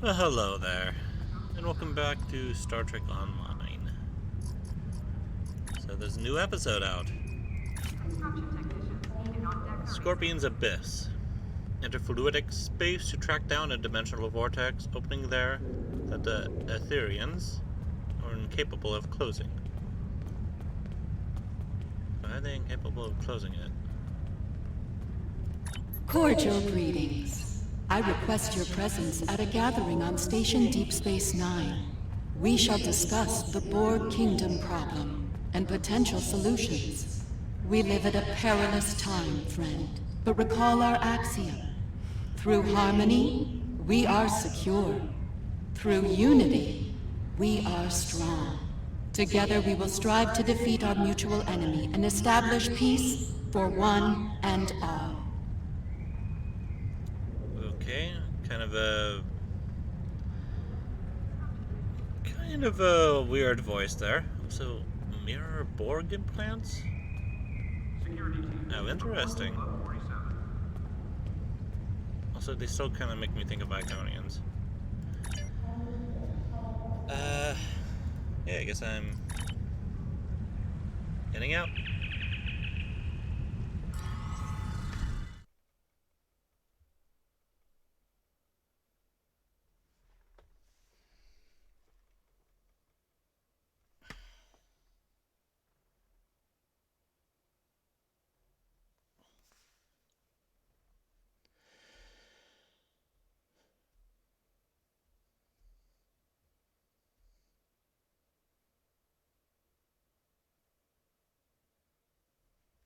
Well, hello there, and welcome back to Star Trek Online. So there's a new episode out. Scorpion's Abyss. Enter fluidic space to track down a dimensional vortex opening there that the Etherians are incapable of closing. Why are they incapable of closing it? Cordial greetings. I request your presence at a gathering on Station Deep Space Nine. We shall discuss the Borg Kingdom problem and potential solutions. We live at a perilous time, friend, but recall our axiom. Through harmony, we are secure. Through unity, we are strong. Together we will strive to defeat our mutual enemy and establish peace for one and all. Okay, kind of a weird voice there. So, mirror Borg implants? Oh, interesting. Also, they still kind of make me think of Iconians. Yeah, I guess I'm getting out.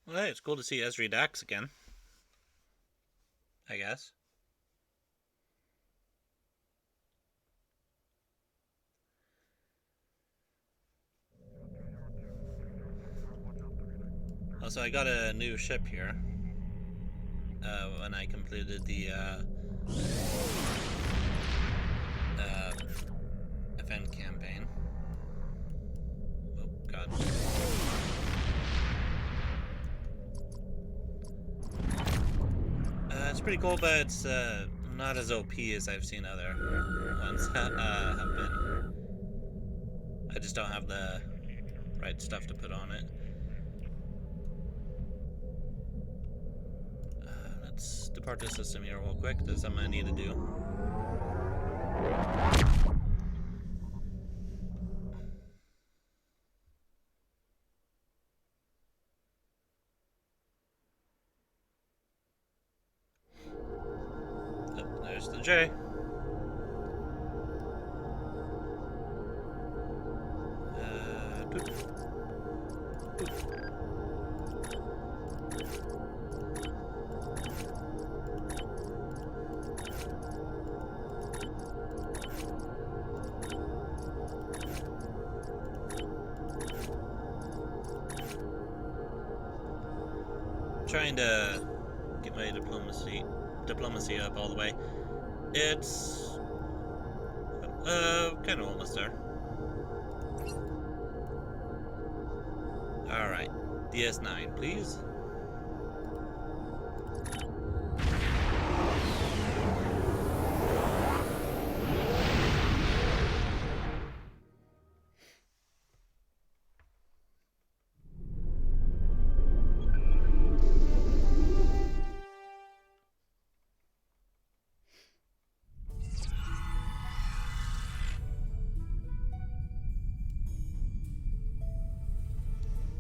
Well, hey, it's cool to see Ezri Dax again. I guess. Also, I got a new ship here. When I completed the event campaign. Oh, God. It's pretty cool, but it's not as OP as I've seen other ones have been. I just don't have the right stuff to put on it. Let's depart the system here real quick. There's something I need to do. Oh, there's the J. Poof. Poof. Trying to get my diplomacy up all the way. It's kind of almost there. All right, DS9, please.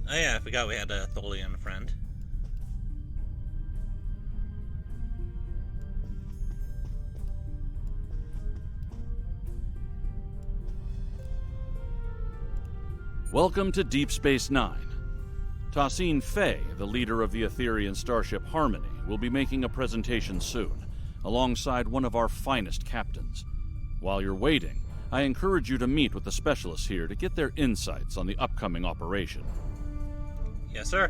Oh yeah, I forgot we had a Tholian friend. Welcome to Deep Space Nine. Tassine Fay, the leader of the Etherian starship Harmony, will be making a presentation soon, alongside one of our finest captains. While you're waiting, I encourage you to meet with the specialists here to get their insights on the upcoming operation. Yes, sir.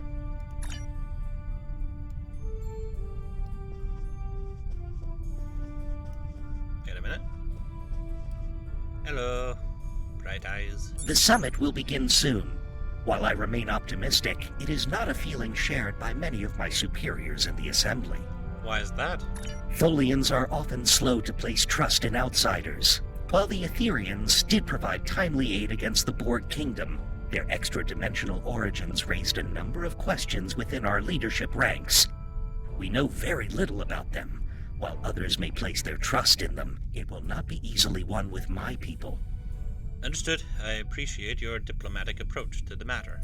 Wait a minute. Hello, bright eyes. The summit will begin soon. While I remain optimistic, it is not a feeling shared by many of my superiors in the Assembly. Why is that? Tholians are often slow to place trust in outsiders. While the Etherians did provide timely aid against the Borg Kingdom, their extra-dimensional origins raised a number of questions within our leadership ranks. We know very little about them. While others may place their trust in them, it will not be easily won with my people. Understood. I appreciate your diplomatic approach to the matter.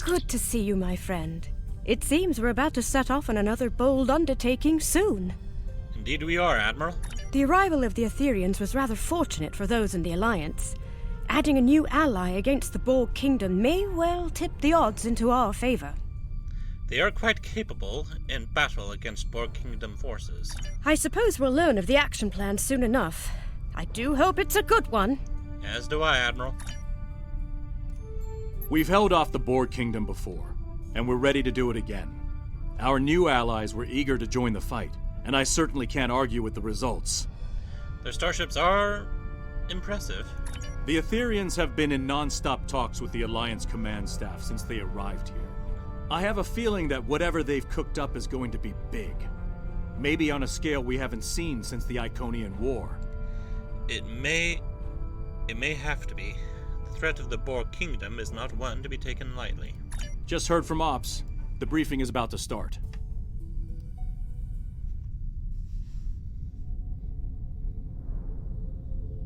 Good to see you, my friend. It seems we're about to set off on another bold undertaking soon. Indeed we are, Admiral. The arrival of the Etherians was rather fortunate for those in the Alliance. Adding a new ally against the Borg Kingdom may well tip the odds into our favor. They are quite capable in battle against Borg Kingdom forces. I suppose we'll learn of the action plan soon enough. I do hope it's a good one. As do I, Admiral. We've held off the Borg Kingdom before, and we're ready to do it again. Our new allies were eager to join the fight, and I certainly can't argue with the results. Their starships are impressive. The Etherians have been in non-stop talks with the Alliance command staff since they arrived here. I have a feeling that whatever they've cooked up is going to be big. Maybe on a scale we haven't seen since the Iconian War. It may have to be. The threat of the Borg Kingdom is not one to be taken lightly. Just heard from Ops. The briefing is about to start.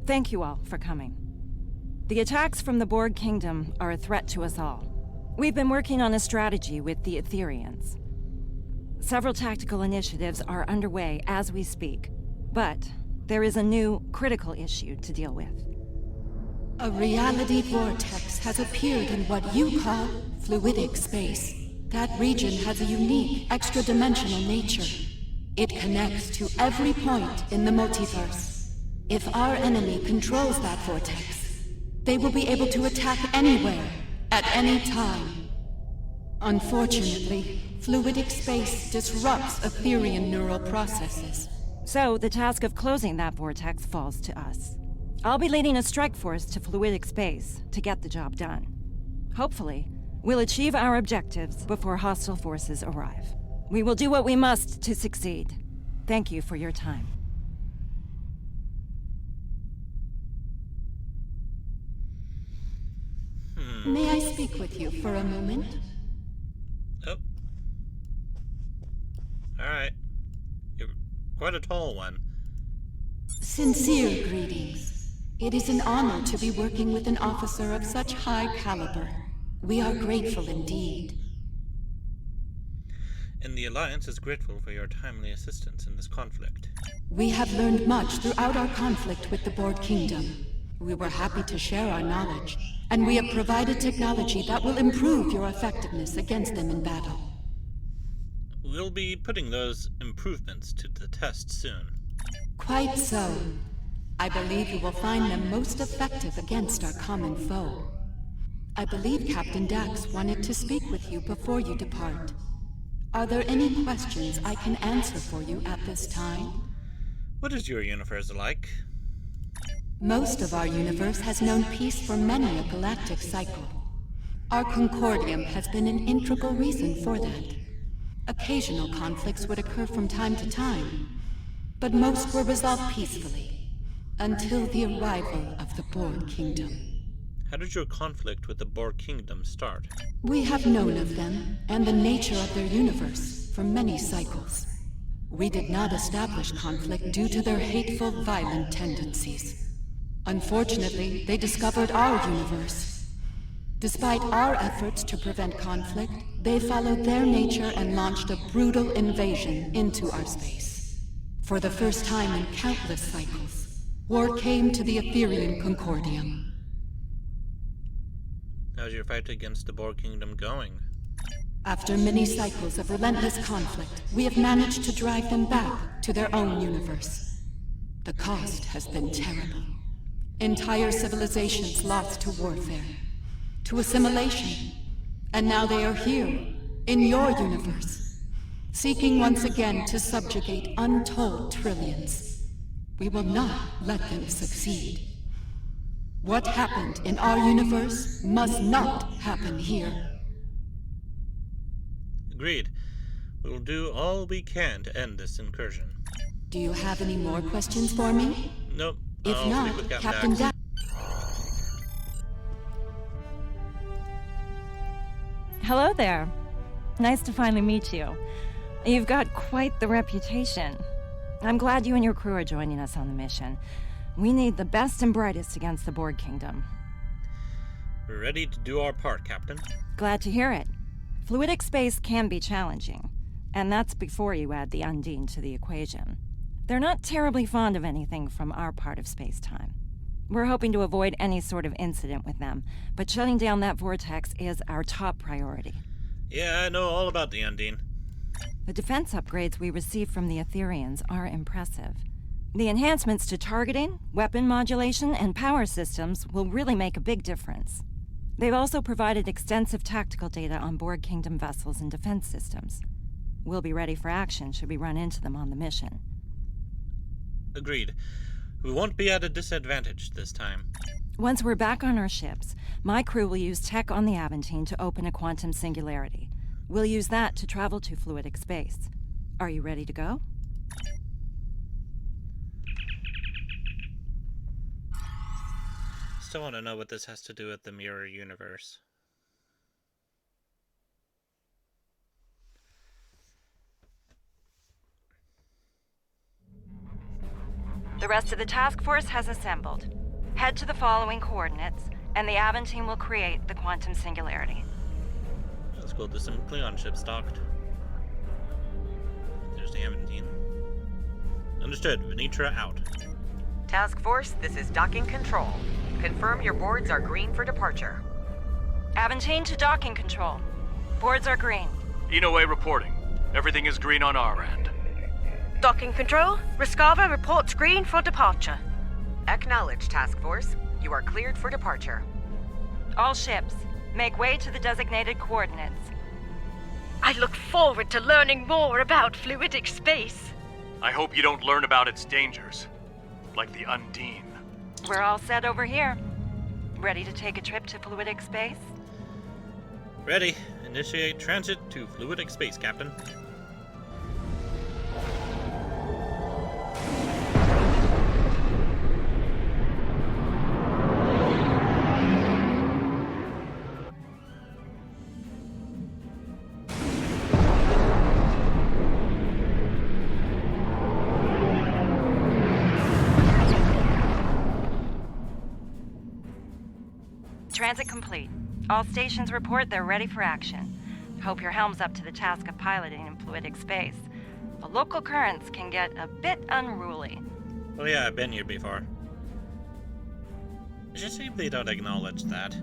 Thank you all for coming. The attacks from the Borg Kingdom are a threat to us all. We've been working on a strategy with the Etherians. Several tactical initiatives are underway as we speak, but there is a new, critical issue to deal with. A reality vortex has appeared in what you call fluidic space. That region has a unique, extra-dimensional nature. It connects to every point in the multiverse. If our enemy controls that vortex, they will be able to attack anywhere, at any time. Unfortunately, fluidic space disrupts Etherian neural processes. So, the task of closing that vortex falls to us. I'll be leading a strike force to fluidic space to get the job done. Hopefully, we'll achieve our objectives before hostile forces arrive. We will do what we must to succeed. Thank you for your time. May I speak with you for a moment? Oh. Alright. You're quite a tall one. Sincere greetings. It is an honor to be working with an officer of such high caliber. We are grateful indeed. And the Alliance is grateful for your timely assistance in this conflict. We have learned much throughout our conflict with the Borg Kingdom. We were happy to share our knowledge, and we have provided technology that will improve your effectiveness against them in battle. We'll be putting those improvements to the test soon. Quite so. I believe you will find them most effective against our common foe. I believe Captain Dax wanted to speak with you before you depart. Are there any questions I can answer for you at this time? What is your universe like? Most of our universe has known peace for many a galactic cycle. Our Concordium has been an integral reason for that. Occasional conflicts would occur from time to time, but most were resolved peacefully, until the arrival of the Borg Kingdom. How did your conflict with the Borg Kingdom start? We have known of them, and the nature of their universe, for many cycles. We did not establish conflict due to their hateful, violent tendencies. Unfortunately, they discovered our universe. Despite our efforts to prevent conflict, they followed their nature and launched a brutal invasion into our space. For the first time in countless cycles, war came to the Etherian Concordium. How's your fight against the Borg Kingdom going? After many cycles of relentless conflict, we have managed to drive them back to their own universe. The cost has been terrible. Entire civilizations lost to warfare, to assimilation, and now they are here, in your universe, seeking once again to subjugate untold trillions. We will not let them succeed. What happened in our universe must not happen here. Agreed. We will do all we can to end this incursion. Do you have any more questions for me? Nope. If I'll not, speak with Captain Dax. Hello there. Nice to finally meet you. You've got quite the reputation. I'm glad you and your crew are joining us on the mission. We need the best and brightest against the Borg Kingdom. We're ready to do our part, Captain. Glad to hear it. Fluidic space can be challenging, and that's before you add the Undine to the equation. They're not terribly fond of anything from our part of space-time. We're hoping to avoid any sort of incident with them, but shutting down that vortex is our top priority. Yeah, I know all about the Undine. The defense upgrades we receive from the Etherians are impressive. The enhancements to targeting, weapon modulation, and power systems will really make a big difference. They've also provided extensive tactical data on Borg Kingdom vessels and defense systems. We'll be ready for action should we run into them on the mission. Agreed. We won't be at a disadvantage this time. Once we're back on our ships, my crew will use tech on the Aventine to open a quantum singularity. We'll use that to travel to fluidic space. Are you ready to go? Still want to know what this has to do with the mirror universe. The rest of the task force has assembled. Head to the following coordinates, and the Aventine will create the quantum singularity. Let's go to some Klingon ships docked. There's the Aventine. Understood. Venetra out. Task Force, this is docking control. Confirm your boards are green for departure. Aventine to docking control. Boards are green. Inoue reporting. Everything is green on our end. Docking control, Rescava reports green for departure. Acknowledged, Task Force. You are cleared for departure. All ships, make way to the designated coordinates. I look forward to learning more about fluidic space. I hope you don't learn about its dangers. Like the Undine. We're all set over here. Ready to take a trip to fluidic space? Ready. Initiate transit to fluidic space, Captain. Transit complete. All stations report they're ready for action. Hope your helm's up to the task of piloting in fluidic space. The local currents can get a bit unruly. Oh yeah, I've been here before. It's a shame they don't acknowledge that.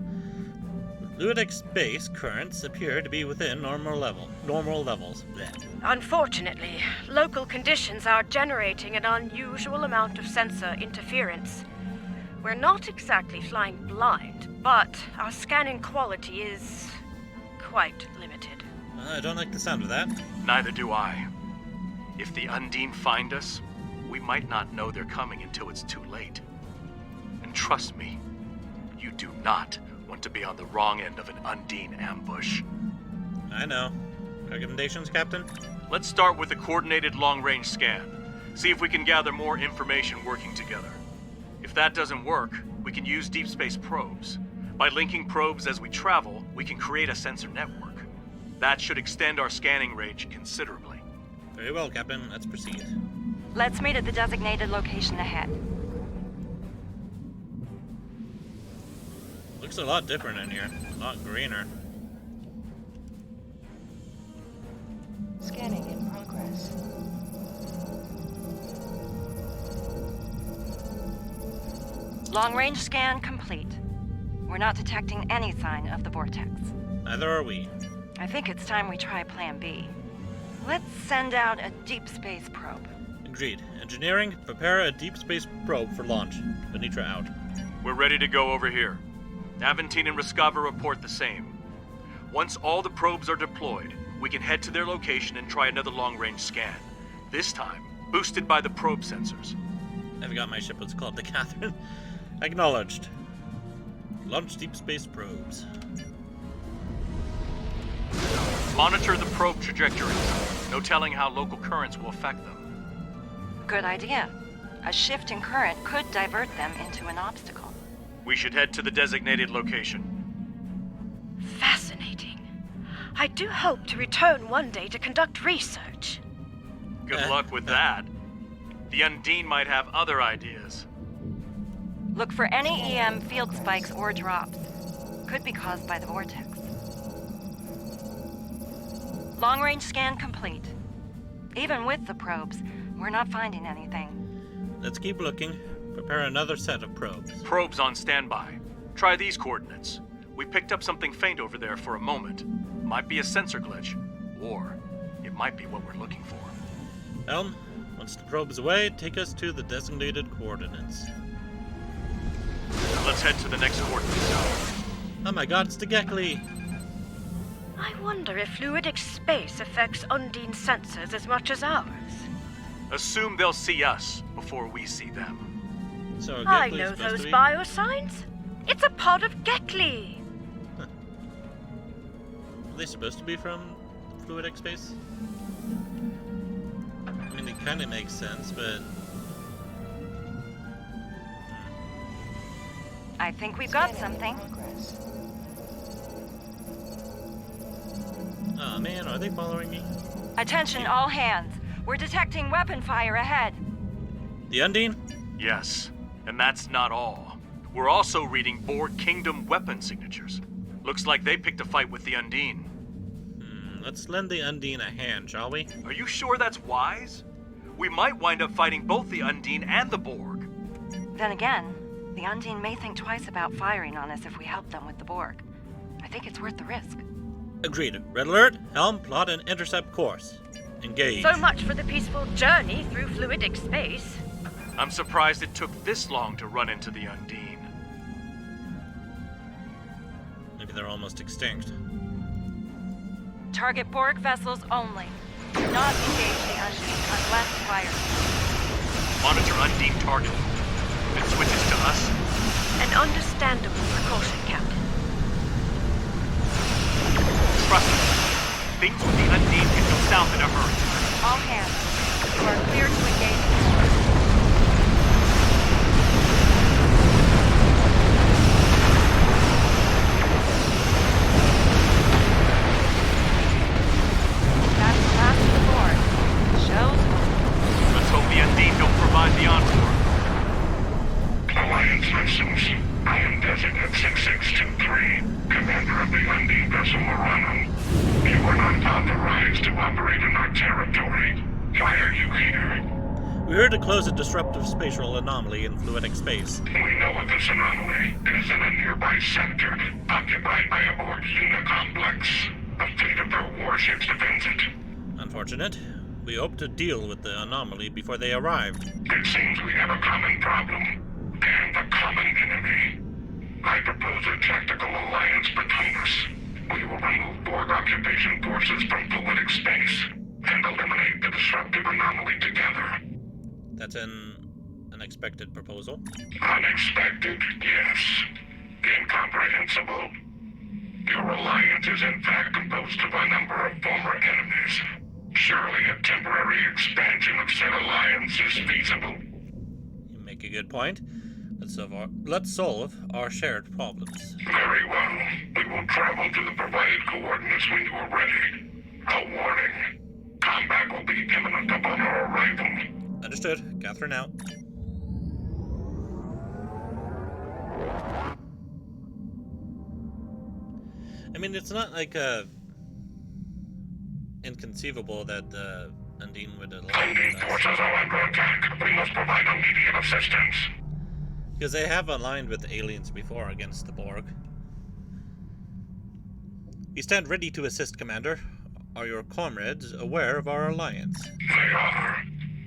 Fluidic space currents appear to be within normal levels. Blech. Unfortunately, local conditions are generating an unusual amount of sensor interference. We're not exactly flying blind, but our scanning quality is quite limited. I don't like the sound of that. Neither do I. If the Undine find us, we might not know they're coming until it's too late. And trust me, you do not want to be on the wrong end of an Undine ambush. I know. Recommendations, Captain? Let's start with a coordinated long-range scan. See if we can gather more information working together. If that doesn't work, we can use deep space probes. By linking probes as we travel, we can create a sensor network. That should extend our scanning range considerably. Very well, Captain. Let's proceed. Let's meet at the designated location ahead. Looks a lot different in here. A lot greener. Scanning in progress. Long-range scan complete. We're not detecting any sign of the vortex. Neither are we. I think it's time we try Plan B. Let's send out a deep space probe. Agreed. Engineering, prepare a deep space probe for launch. Venetra out. We're ready to go over here. Aventine and Rescava report the same. Once all the probes are deployed, we can head to their location and try another long-range scan. This time, boosted by the probe sensors. I forgot my ship was called the Catherine. Acknowledged. Launch deep space probes. Monitor the probe trajectories. No telling how local currents will affect them. Good idea. A shift in current could divert them into an obstacle. We should head to the designated location. Fascinating. I do hope to return one day to conduct research. Good luck with that. The Undine might have other ideas. Look for any EM field spikes or drops. Could be caused by the vortex. Long-range scan complete. Even with the probes, we're not finding anything. Let's keep looking. Prepare another set of probes. Probes on standby. Try these coordinates. We picked up something faint over there for a moment. Might be a sensor glitch, or it might be what we're looking for. Helm, once the probe is away, take us to the designated coordinates. Let's head to the next coordinates. Oh my god, it's the Gekli! I wonder if fluidic space affects Undine sensors as much as ours. Assume they'll see us before we see them. So I Gekli's know supposed those to be... biosigns. It's a pod of Gekli. Are they supposed to be from fluidic space? I mean, it kind of makes sense, but... I think we've got something. Oh man, are they following me? Attention all hands. We're detecting weapon fire ahead. The Undine? Yes, and that's not all. We're also reading Borg Kingdom weapon signatures. Looks like they picked a fight with the Undine. Let's lend the Undine a hand, shall we? Are you sure that's wise? We might wind up fighting both the Undine and the Borg. Then again, the Undine may think twice about firing on us if we help them with the Borg. I think it's worth the risk. Agreed. Red alert, helm, plot, and intercept course. Engage. So much for the peaceful journey through fluidic space. I'm surprised it took this long to run into the Undine. Maybe they're almost extinct. Target Borg vessels only. Do not engage the Undine unless fired. Monitor Undine target. If it switches to us, An understandable precaution, Captain. trust me. Things with the Undine can go south in a hurry. All hands, you are clear to engage the Borg. That's the last of the Borg. Show's over. Let's hope the Undine don't provide the encore. Alliance vessels. I am Designate 6623, Commander of the Undine vessel Murano. You are not authorized to operate in our territory. Why are you here? We're here to close a disruptive spatial anomaly in fluidic space. We know of this anomaly. It is in a nearby sector, occupied by a Borg complex. A fleet of their warships defends it. Unfortunate. We hoped to deal with the anomaly before they arrived. It seems we have a common problem, and a common enemy. I propose a tactical alliance between us. We will remove Borg occupation forces from fluidic space, and eliminate the disruptive anomaly together. That's an unexpected proposal. Unexpected, yes. Incomprehensible. Your alliance is in fact composed of a number of former enemies. Surely a temporary expansion of said alliance is feasible. You make a good point. Let's solve our shared problems. Very well. We will travel to the provided coordinates when you are ready. A warning. Combat will be imminent upon our arrival. Understood. Catherine out. I mean, it's not like inconceivable that the Undine would allow Undine us. forces are under attack. We must provide immediate assistance. Because they have aligned with aliens before against the Borg. We stand ready to assist, Commander. Are your comrades aware of our alliance? They are.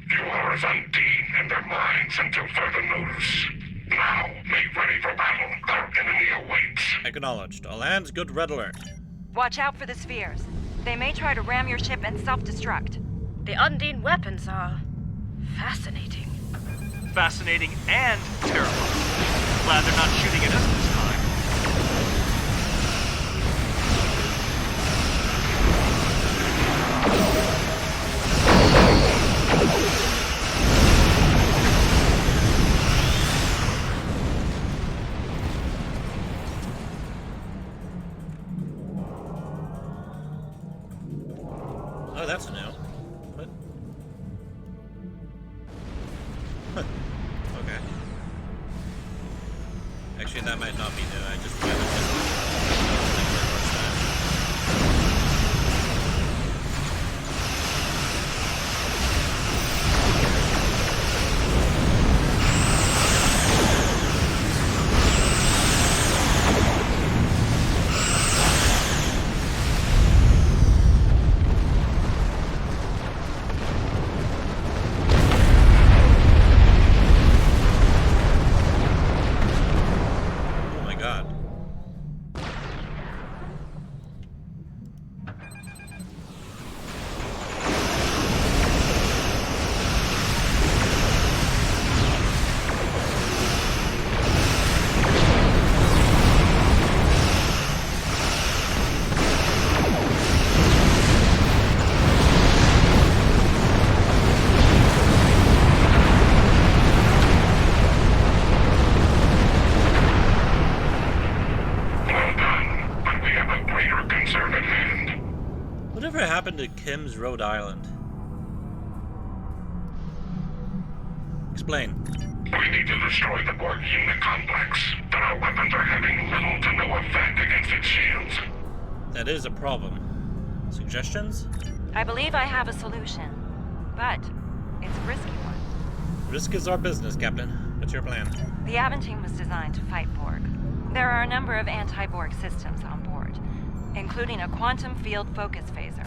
You are as Undine in their minds until further notice. Now, make ready for battle. Our enemy awaits. Acknowledged. All hands, good red alert. Watch out for the spheres. They may try to ram your ship and self-destruct. The Undine weapons are fascinating. Fascinating and terrifying. Glad they're not shooting at us this time. that's new. What? Huh. Okay. Actually, that might not be new. I just haven't Whatever happened to Kim's Rhode Island? Explain. We need to destroy the Borg unit complex, but our weapons are having little to no effect against its shields. That is a problem. Suggestions? I believe I have a solution, but it's a risky one. Risk is our business, Captain. What's your plan? The Aventine was designed to fight Borg. There are a number of anti-Borg systems on board, including a quantum field focus phaser.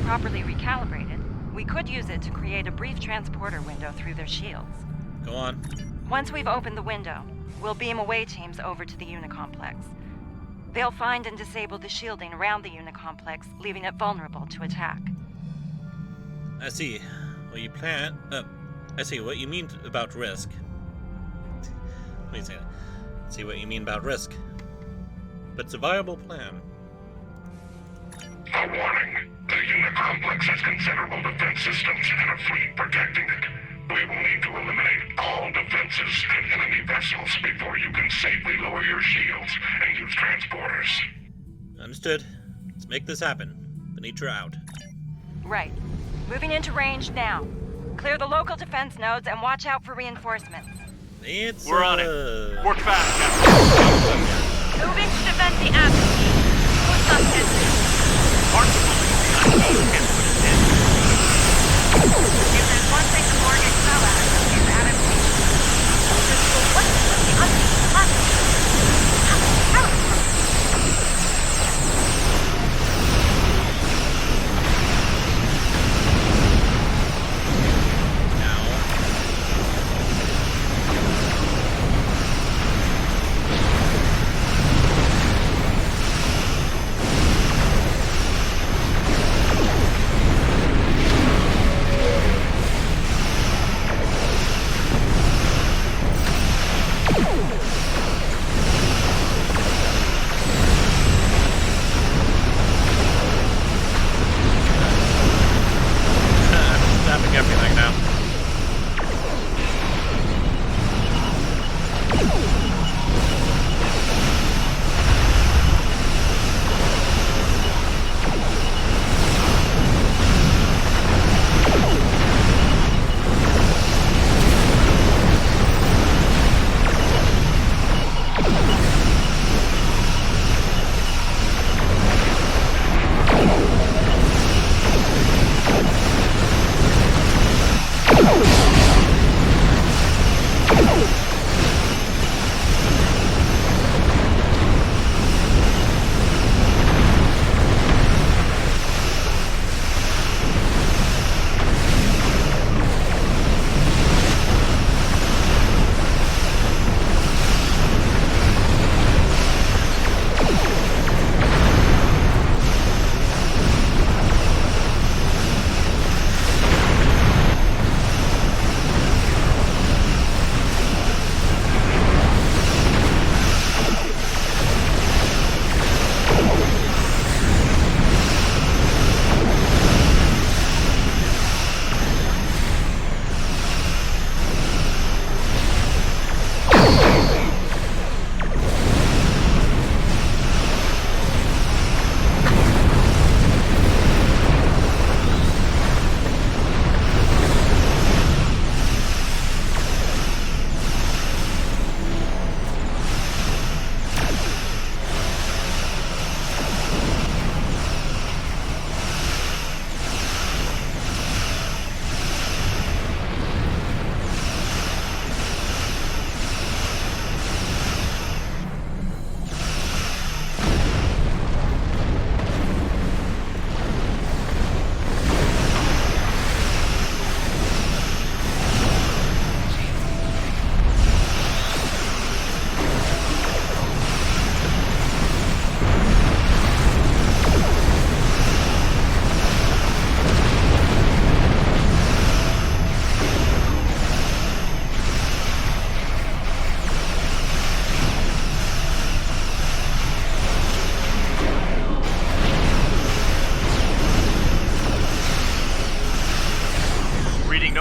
Properly recalibrated, we could use it to create a brief transporter window through their shields. Go on. Once we've opened the window, we'll beam away teams over to the Unicomplex. They'll find and disable the shielding around the Unicomplex, leaving it vulnerable to attack. I see. Well, you plan... I see what you mean about risk. Let me say that. I see what you mean about risk. But it's a viable plan. A warning. The Unicomplex has considerable defense systems and a fleet protecting it. We will need to eliminate all defenses and enemy vessels before you can safely lower your shields and use transporters. Understood. Let's make this happen. Benitra out. Right. Moving into range now. Clear the local defense nodes and watch out for reinforcements. We're on it. Work fast, Captain. Moving to defend the Aventine. Who's not tested? Hard to believe the unknown can put it in. If there's one thing the Borg excel at, it's adaptation. So what is the unknown platform? How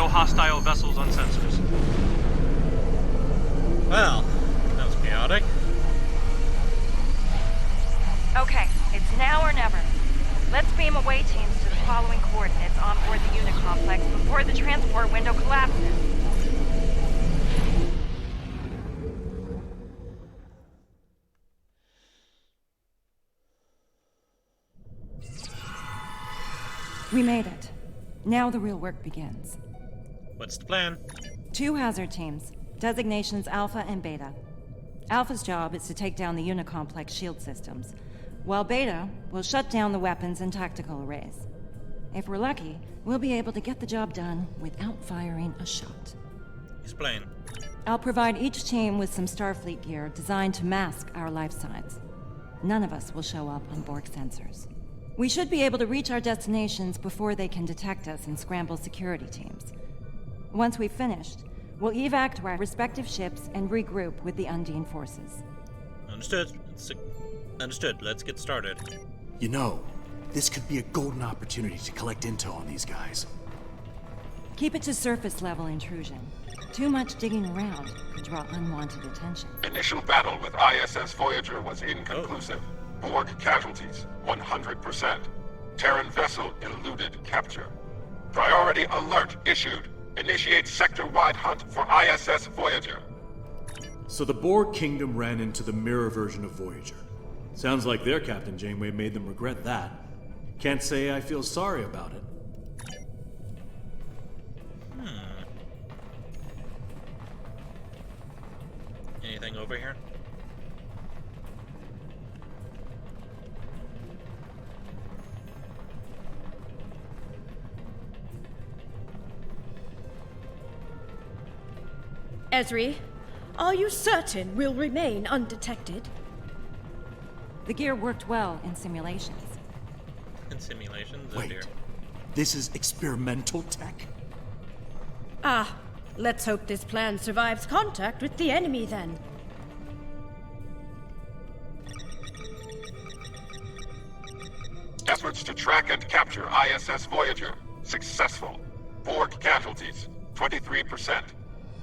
No hostile vessels on sensors. Well, that was chaotic. Okay, it's now or never. Let's beam away teams to the following coordinates on board the unit complex before the transport window collapses. We made it. Now the real work begins. What's the plan? 2 hazard teams, designations Alpha and Beta. Alpha's job is to take down the Unicomplex shield systems, while Beta will shut down the weapons and tactical arrays. If we're lucky, we'll be able to get the job done without firing a shot. Explain. I'll provide each team with some Starfleet gear designed to mask our life signs. None of us will show up on Borg sensors. We should be able to reach our destinations before they can detect us and scramble security teams. Once we've finished, we'll evac to our respective ships and regroup with the Undine forces. Understood. Understood. Let's get started. You know, this could be a golden opportunity to collect intel on these guys. Keep it to surface-level intrusion. Too much digging around could draw unwanted attention. Initial battle with ISS Voyager was inconclusive. Borg casualties, 100%. Terran vessel eluded capture. Priority alert issued. Initiate sector-wide hunt for ISS Voyager. So the Borg Kingdom ran into the mirror version of Voyager. Sounds like their Captain Janeway made them regret that. Can't say I feel sorry about it. Anything over here? Ezri, are you certain we'll remain undetected? The gear worked well in simulations. In simulations? Oh Wait, dear. this is experimental tech? Ah, let's hope this plan survives contact with the enemy then. Efforts to track and capture ISS Voyager. Successful. Borg casualties, 23%.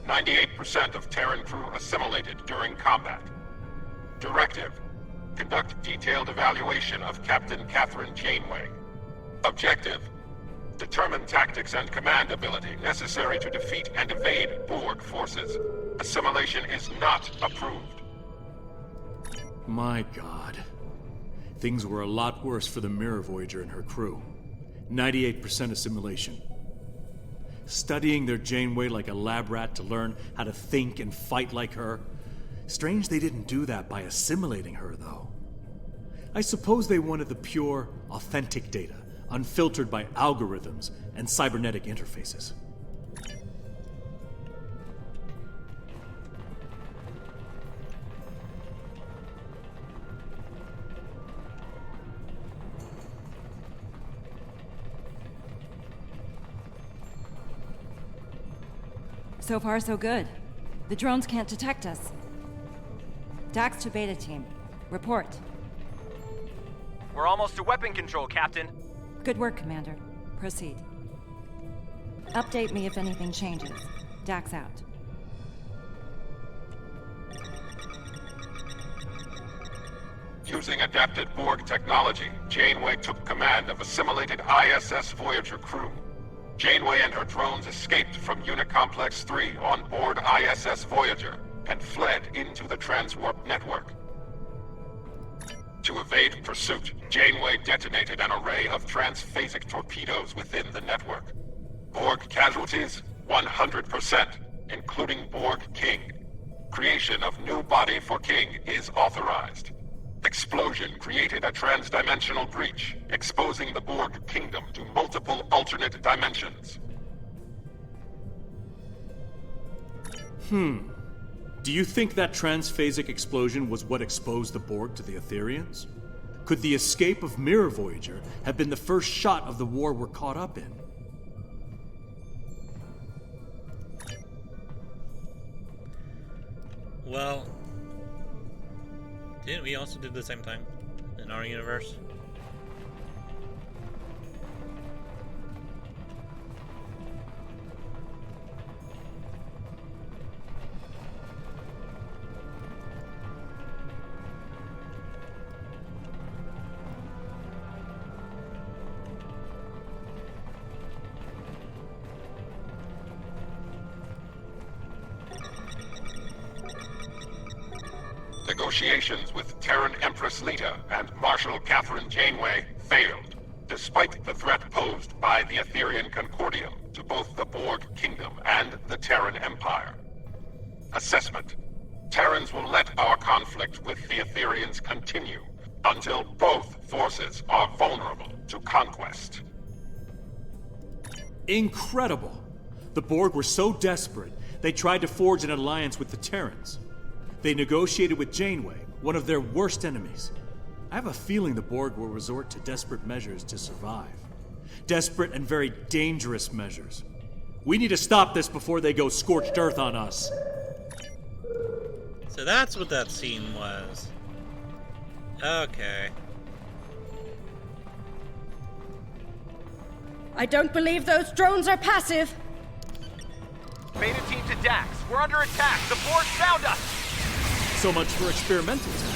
98% of Terran crew assimilated during combat. Directive. Conduct detailed evaluation of Captain Catherine Janeway. Objective. Determine tactics and command ability necessary to defeat and evade Borg forces. Assimilation is not approved. My god. Things were a lot worse for the Mirror Voyager and her crew. 98% assimilation. Studying their Janeway like a lab rat to learn how to think and fight like her. Strange they didn't do that by assimilating her, though. I suppose they wanted the pure, authentic data, unfiltered by algorithms and cybernetic interfaces. So far, so good. The drones can't detect us. Dax to Beta Team. Report. We're almost to weapon control, Captain. Good work, Commander. Proceed. Update me if anything changes. Dax out. Using adapted Borg technology, Janeway took command of assimilated ISS Voyager crew. Janeway and her drones escaped from Unicomplex 3 on board ISS Voyager and fled into the transwarp network. To evade pursuit, Janeway detonated an array of transphasic torpedoes within the network. Borg casualties, 100%, including Borg King. Creation of new body for King is authorized. Explosion created a transdimensional breach, exposing the Borg Kingdom to multiple alternate dimensions. Do you think that transphasic explosion was what exposed the Borg to the Etherians? Could the escape of Mirror Voyager have been the first shot of the war we're caught up in? Well, didn't we also do the same thing in our universe? negotiations with Terran Empress Lita and Marshal Catherine Janeway failed, despite the threat posed by the Aetherian Concordium to both the Borg Kingdom and the Terran Empire. Assessment: Terrans will let our conflict with the Aetherians continue until both forces are vulnerable to conquest. Incredible! The Borg were so desperate, they tried to forge an alliance with the Terrans. They negotiated with Janeway, one of their worst enemies. I have a feeling the Borg will resort to desperate measures to survive. Desperate and very dangerous measures. We need to stop this before they go scorched earth on us. So that's what that scene was. Okay. I don't believe those drones are passive. Beta team to Dax. We're under attack. The Borg found us. So much for experimental tech.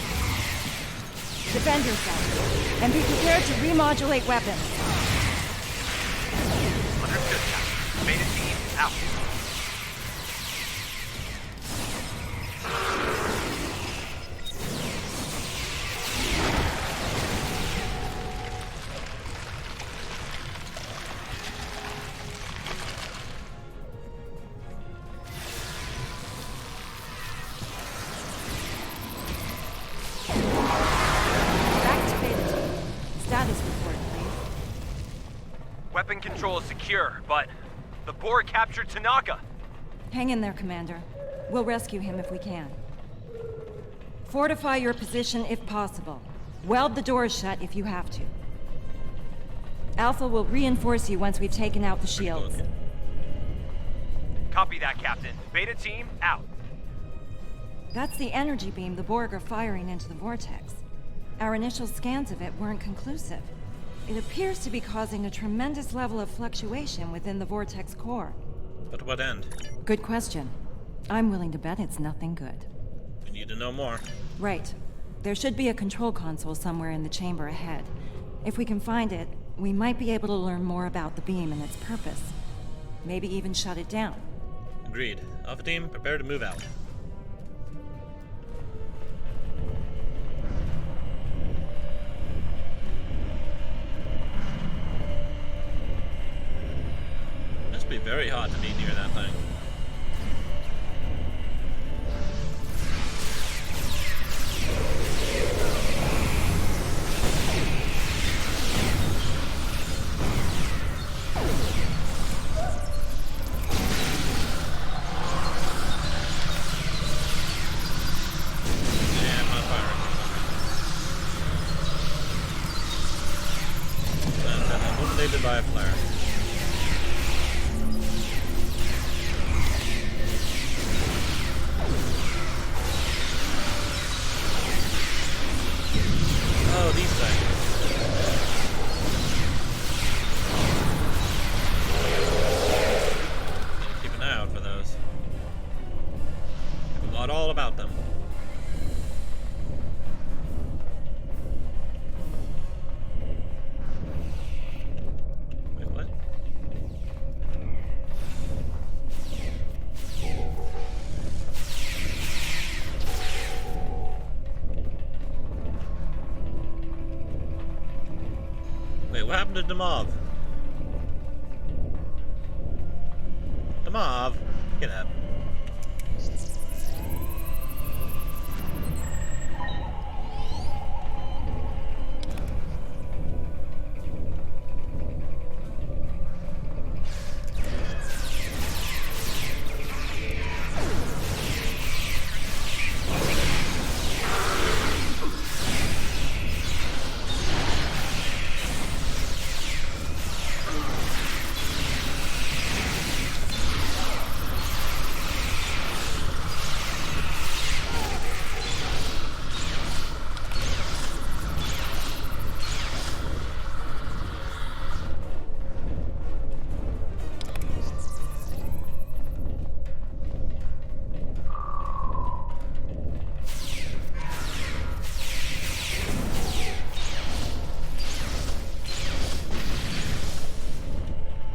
Defend yourself, and be prepared to remodulate weapons. Understood, Captain. Beta team out. Weapon control is secure, but the Borg captured Tanaka. Hang in there, Commander. We'll rescue him if we can. Fortify your position if possible. Weld the doors shut if you have to. Alpha will reinforce you once we've taken out the shields. Copy that, Captain. Beta team out. That's the energy beam the Borg are firing into the vortex. Our initial scans of it weren't conclusive. It appears to be causing a tremendous level of fluctuation within the vortex core. But to what end? Good question. I'm willing to bet it's nothing good. We need to know more. Right. There should be a control console somewhere in the chamber ahead. If we can find it, we might be able to learn more about the beam and its purpose. Maybe even shut it down. Agreed. Alpha team, prepare to move out. Must be very hot to be near that thing. By a flare. Oh, these things. Keep an eye out for those. I forgot all about them. What happened to Demov? Demov, get up.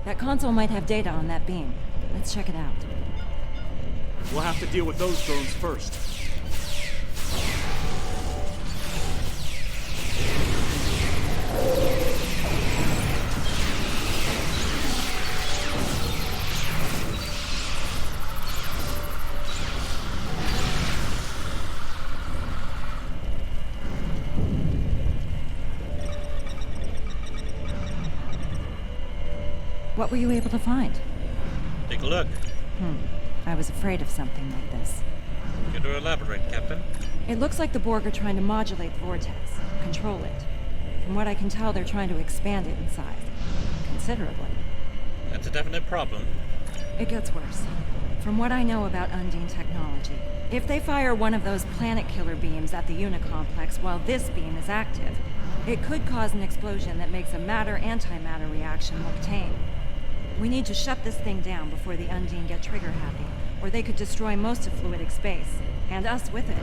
That console might have data on that beam. Let's check it out. We'll have to deal with those drones first. What were you able to find? Take a look. I was afraid of something like this. Care to elaborate, Captain? It looks like the Borg are trying to modulate the vortex, control it. From what I can tell, they're trying to expand it in size. Considerably. That's a definite problem. It gets worse. From what I know about Undine technology, if they fire one of those planet-killer beams at the Unicomplex while this beam is active, it could cause an explosion that makes a matter-antimatter reaction look tame. We need to shut this thing down before the Undine get trigger-happy, or they could destroy most of fluidic space, and us with it.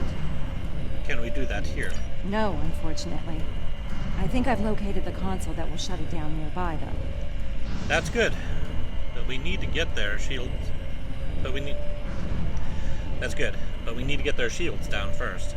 Can we do that here? No, unfortunately. I think I've located the console that will shut it down nearby, though. That's good. But we need to get their shields. That's good. But we need to get their shields down first.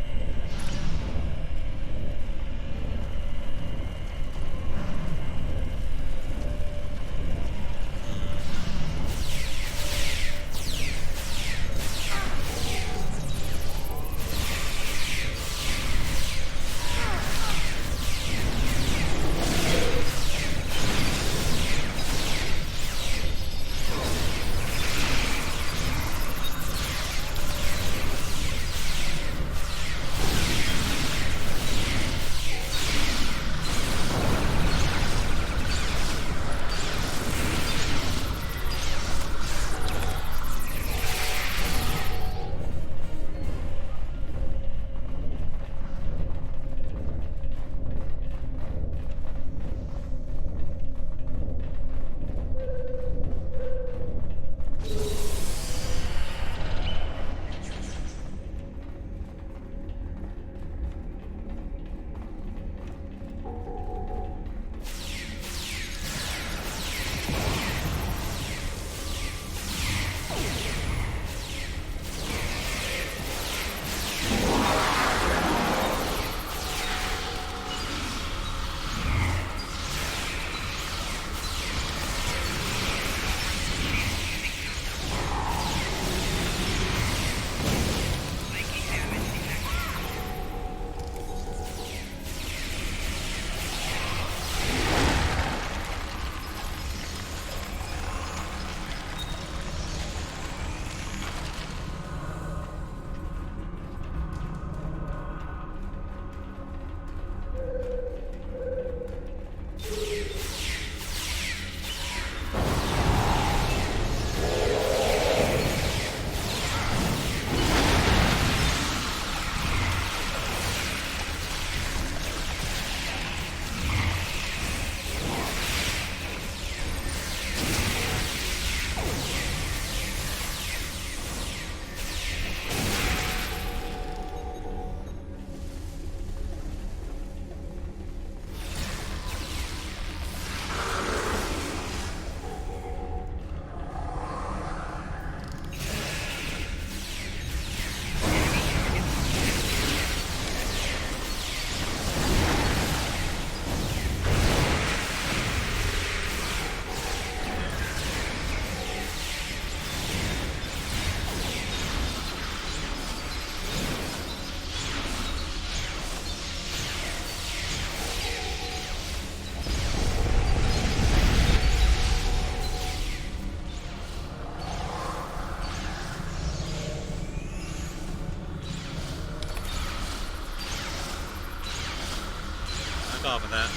Off of that.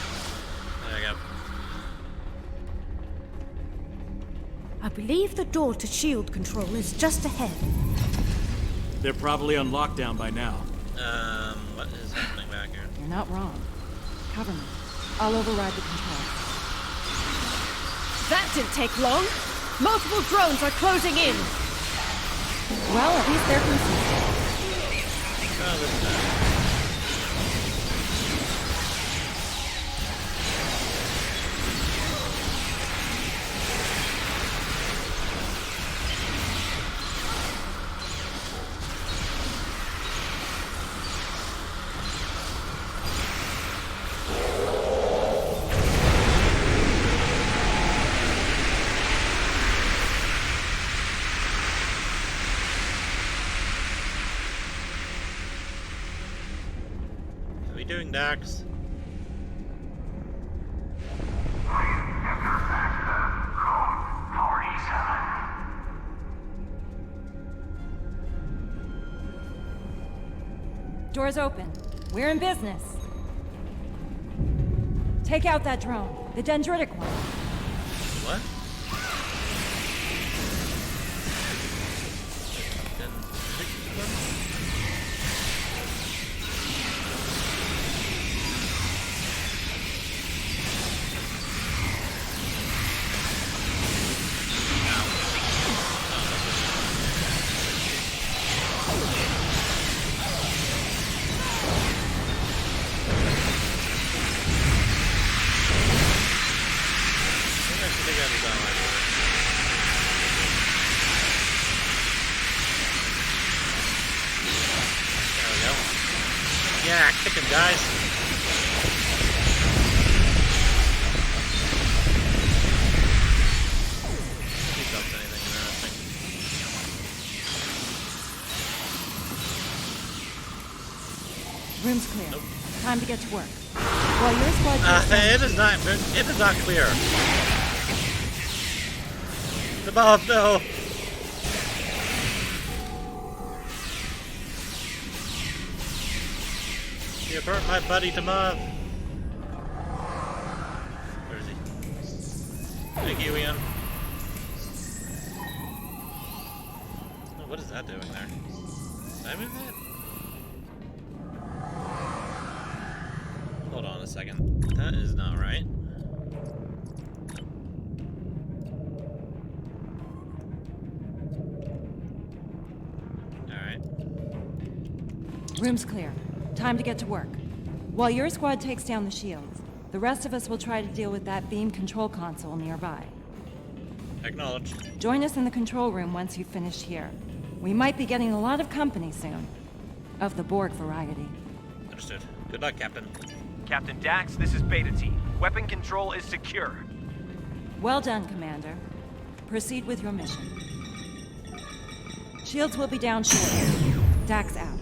There we go. I believe the door to shield control is just ahead. They're probably on lockdown by now. What is happening back here? You're not wrong. Cover me. I'll override the control. That didn't take long. Multiple drones are closing in. Well, at least they're consistent. Oh, this time. Doing Dax. Please enter next stop, Doors open. We're in business. Take out that drone, the dendritic one. What? Yeah, kick him, guys. He dropped anything interesting. Room's clear. Nope. Time to get to work. While your squad It is not clear. The bomb, no. You hurt my buddy Tamav. Where is he? Thank you, Ian. Oh, what is that doing there? Did I move that? Hold on a second. That is not right. Alright. Room's clear. Time to get to work. While your squad takes down the shields, the rest of us will try to deal with that beam control console nearby. Acknowledged. Join us in the control room once you've finished here. We might be getting a lot of company soon. Of the Borg variety. Understood. Good luck, Captain. Captain Dax, this is Beta Team. Weapon control is secure. Well done, Commander. Proceed with your mission. Shields will be down shortly. Dax out.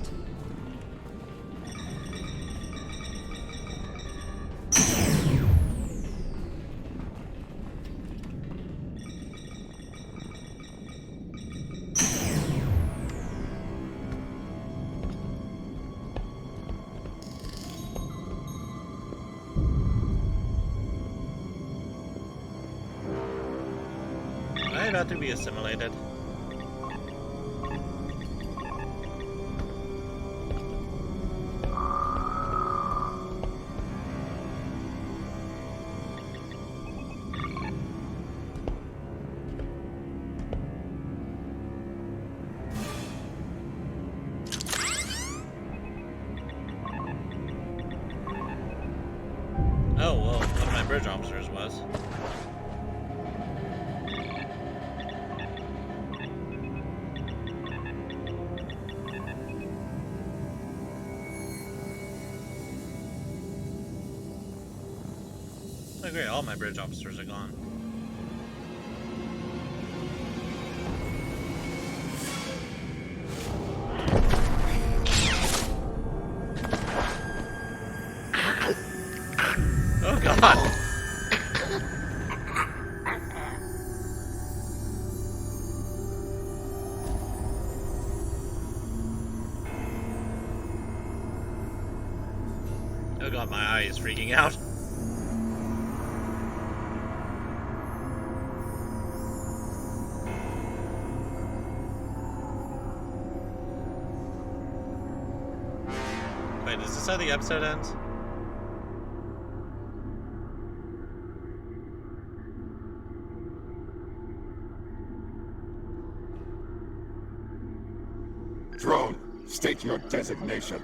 I about to be assimilated. Oh, well, one of my bridge officers was. Oh great, all my bridge officers are gone. Oh god! Oh god, my eye is freaking out. Wait, is this how the episode ends? Drone, state your designation.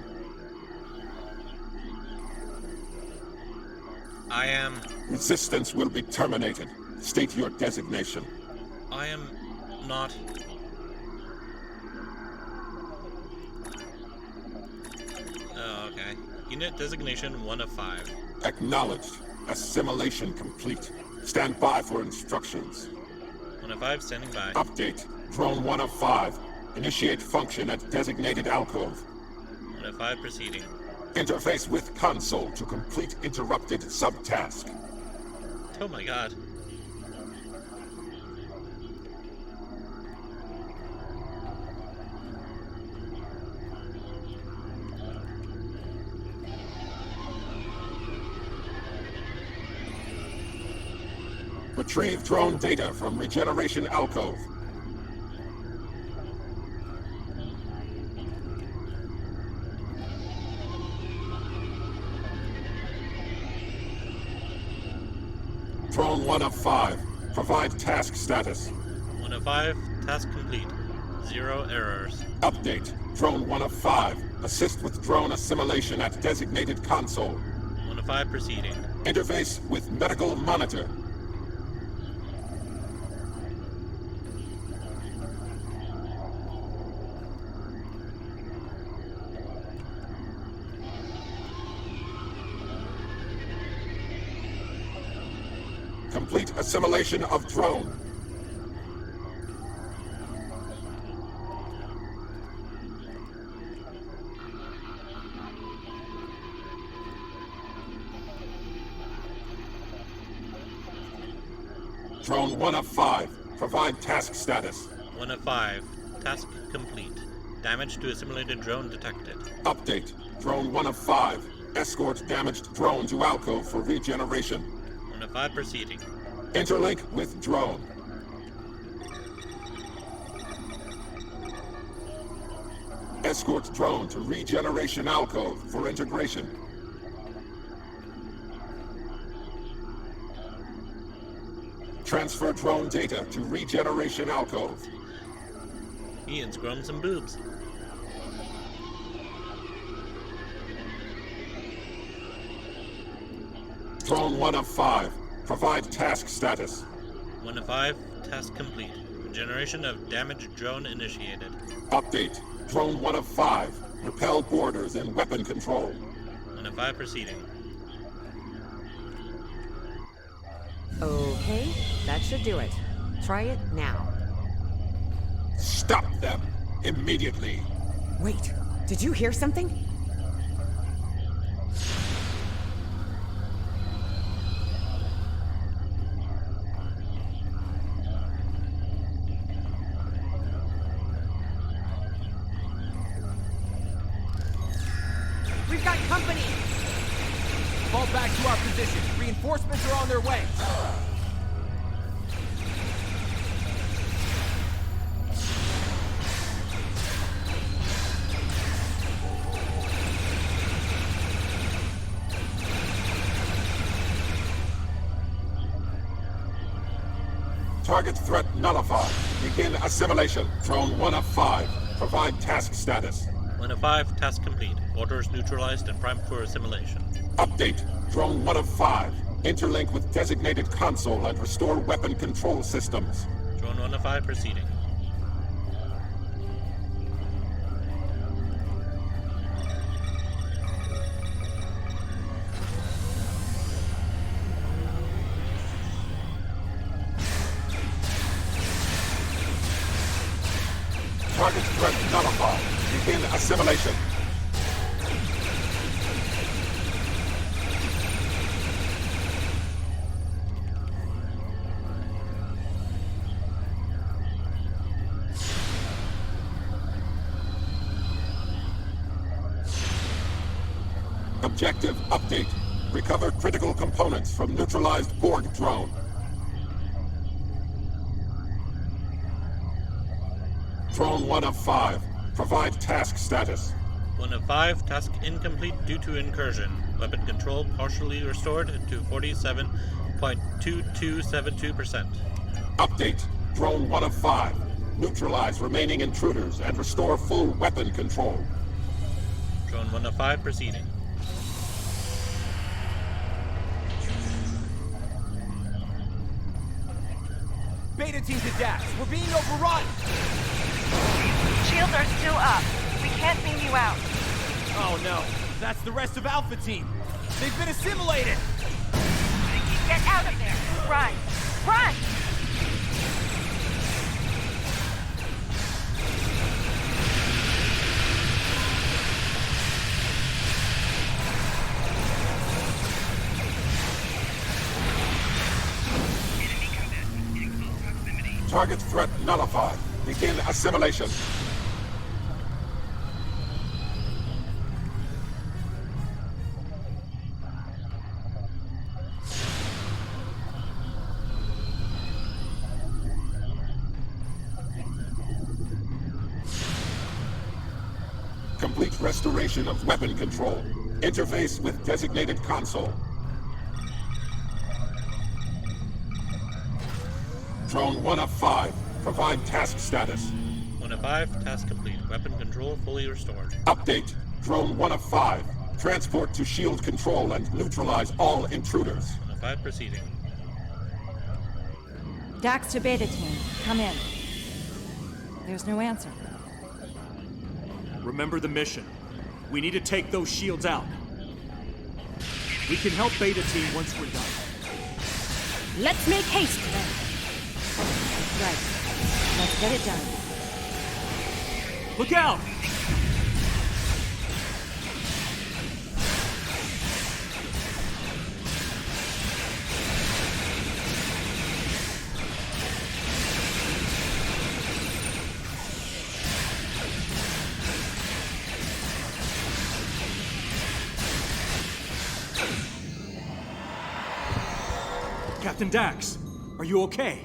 I am... Resistance will be terminated. State your designation. I am not... Oh, okay. Unit designation 1 of 5. Acknowledged. Assimilation complete. Stand by for instructions. 1 of 5, standing by. Update. Drone 1 of 5. Initiate function at designated alcove. 1 of 5, proceeding. Interface with console to complete interrupted subtask. Oh my god. Retrieve drone data from Regeneration Alcove. Drone 1 of 5. Provide task status. 1 of 5. Task complete. 0 errors. Update. Drone 1 of 5. Assist with drone assimilation at designated console. 1 of 5 proceeding. Interface with medical monitor. Complete assimilation of drone. Drone 1 of 5. Provide task status. 1 of 5. Task complete. Damage to assimilated drone detected. Update. Drone 1 of 5. Escort damaged drone to alcove for regeneration. 1 of 5 proceeding. Interlink with drone. Escort drone to regeneration alcove for integration. Transfer drone data to regeneration alcove. Ian's grown some boobs. Drone 1 of 5. Provide task status. 1 of 5. Task complete. Regeneration of damaged drone initiated. Update. Drone 1 of 5. Repel boarders and weapon control. 1 of 5 proceeding. Okay, that should do it. Try it now. Stop them! Immediately! Wait, did you hear something? We've got company! Fall back to our position. Reinforcements are on their way. Target threat nullified. Begin assimilation. Drone 1 of 5. Provide task status. 1 of 5. Task complete. Orders neutralized and primed for assimilation. Update. Drone 1 of 5. Interlink with designated console and restore weapon control systems. Drone 1 of 5 proceeding. Target threat nullified. Begin assimilation. Objective update. Recover critical components from neutralized Borg drone. Drone 1 of 5. Provide task status. 1 of 5. Task incomplete due to incursion. Weapon control partially restored to 47.2272%. Update. Drone 1 of 5. Neutralize remaining intruders and restore full weapon control. Drone 1 of 5 proceeding. Beta team to Dax. We're being overrun. Shields are still up. We can't beam you out. Oh no, that's the rest of Alpha team. They've been assimilated. Get out of there. Run. Run! Target threat nullified. Begin assimilation. restoration of weapon control. Interface with designated console. Drone 1 of 5. Provide task status. 1 of 5, task complete. Weapon control fully restored. Update. Drone 1 of 5. Transport to shield control and neutralize all intruders. 1 of 5 proceeding. Dax to Beta Team, come in. There's no answer. Remember the mission. We need to take those shields out. We can help Beta Team once we're done. Let's make haste then. Right. Let's get it done. Look out! Captain Dax, are you okay?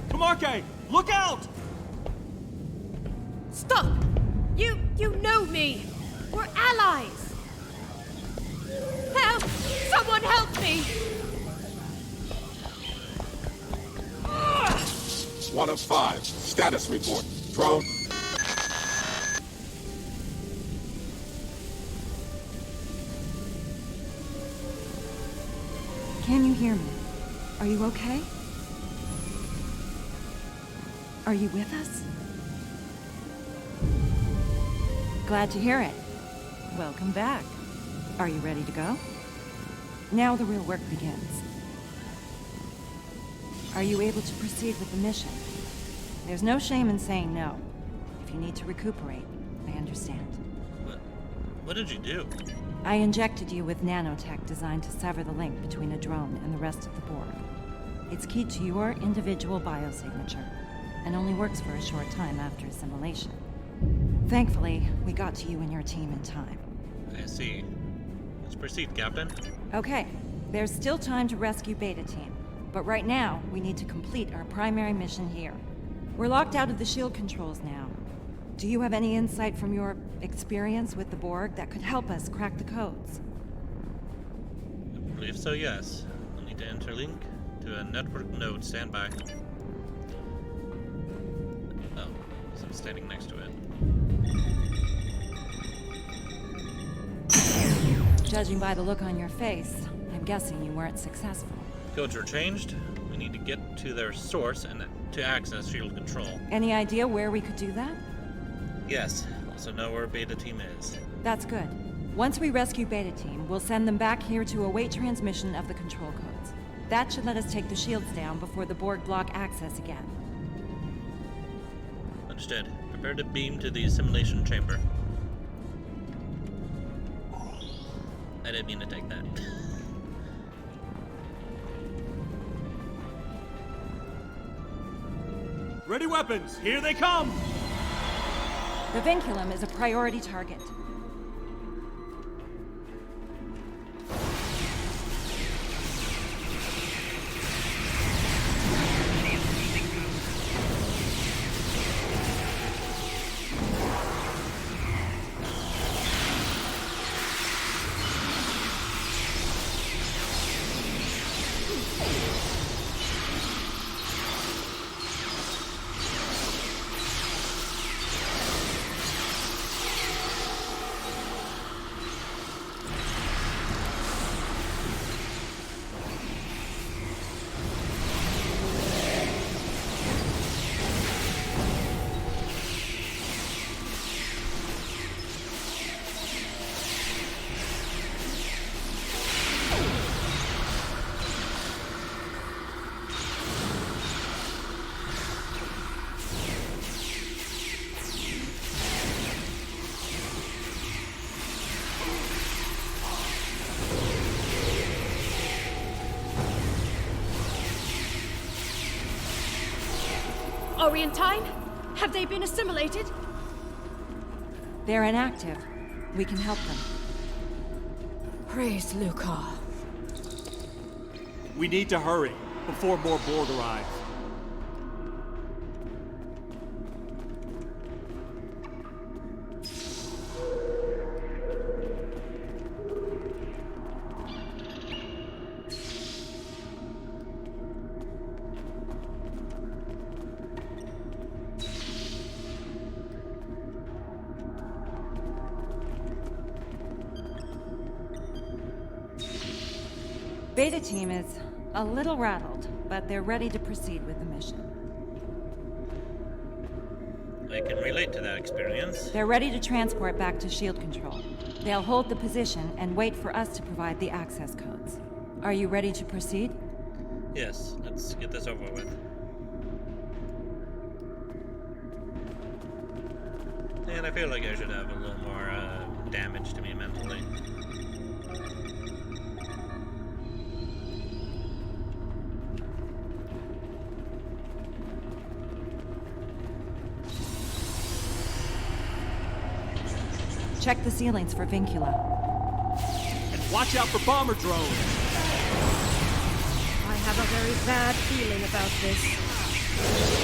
Tamarke, look out! Stop! You know me! We're allies! Help! Someone help me! 1 of 5. Status report. Drone. Can you hear me? Are you okay? Are you with us? Glad to hear it. Welcome back. Are you ready to go? Now the real work begins. Are you able to proceed with the mission? There's no shame in saying no. If you need to recuperate, I understand. What did you do? I injected you with nanotech designed to sever the link between a drone and the rest of the Borg. It's keyed to your individual biosignature, and only works for a short time after assimilation. Thankfully, we got to you and your team in time. I see. Let's proceed, Captain. Okay, there's still time to rescue Beta Team, but right now, we need to complete our primary mission here. We're locked out of the shield controls now. Do you have any insight from your experience with the Borg that could help us crack the codes? I believe so, yes. We'll need to interlink to a network node standby. Oh, so I'm standing next to it. Judging by the look on your face, I'm guessing you weren't successful. Codes were changed. We need to get to their source and to access shield control. Any idea where we could do that? Yes. Also know where Beta Team is. That's good. Once we rescue Beta Team, we'll send them back here to await transmission of the control codes. That should let us take the shields down before the Borg block access again. Understood. Prepare to beam to the assimilation chamber. I didn't mean to take that. Ready weapons, here they come! The vinculum is a priority target. Are we in time? Have they been assimilated? They're inactive. We can help them. Praise Luca. We need to hurry before more Borg arrive. Beta team is a little rattled, but they're ready to proceed with the mission. I can relate to that experience. They're ready to transport back to shield control. They'll hold the position and wait for us to provide the access codes. Are you ready to proceed? Yes, let's get this over with. And I feel like I should have a little more damage to me mentally. Check the ceilings for Vincula. And watch out for bomber drones! I have a very bad feeling about this.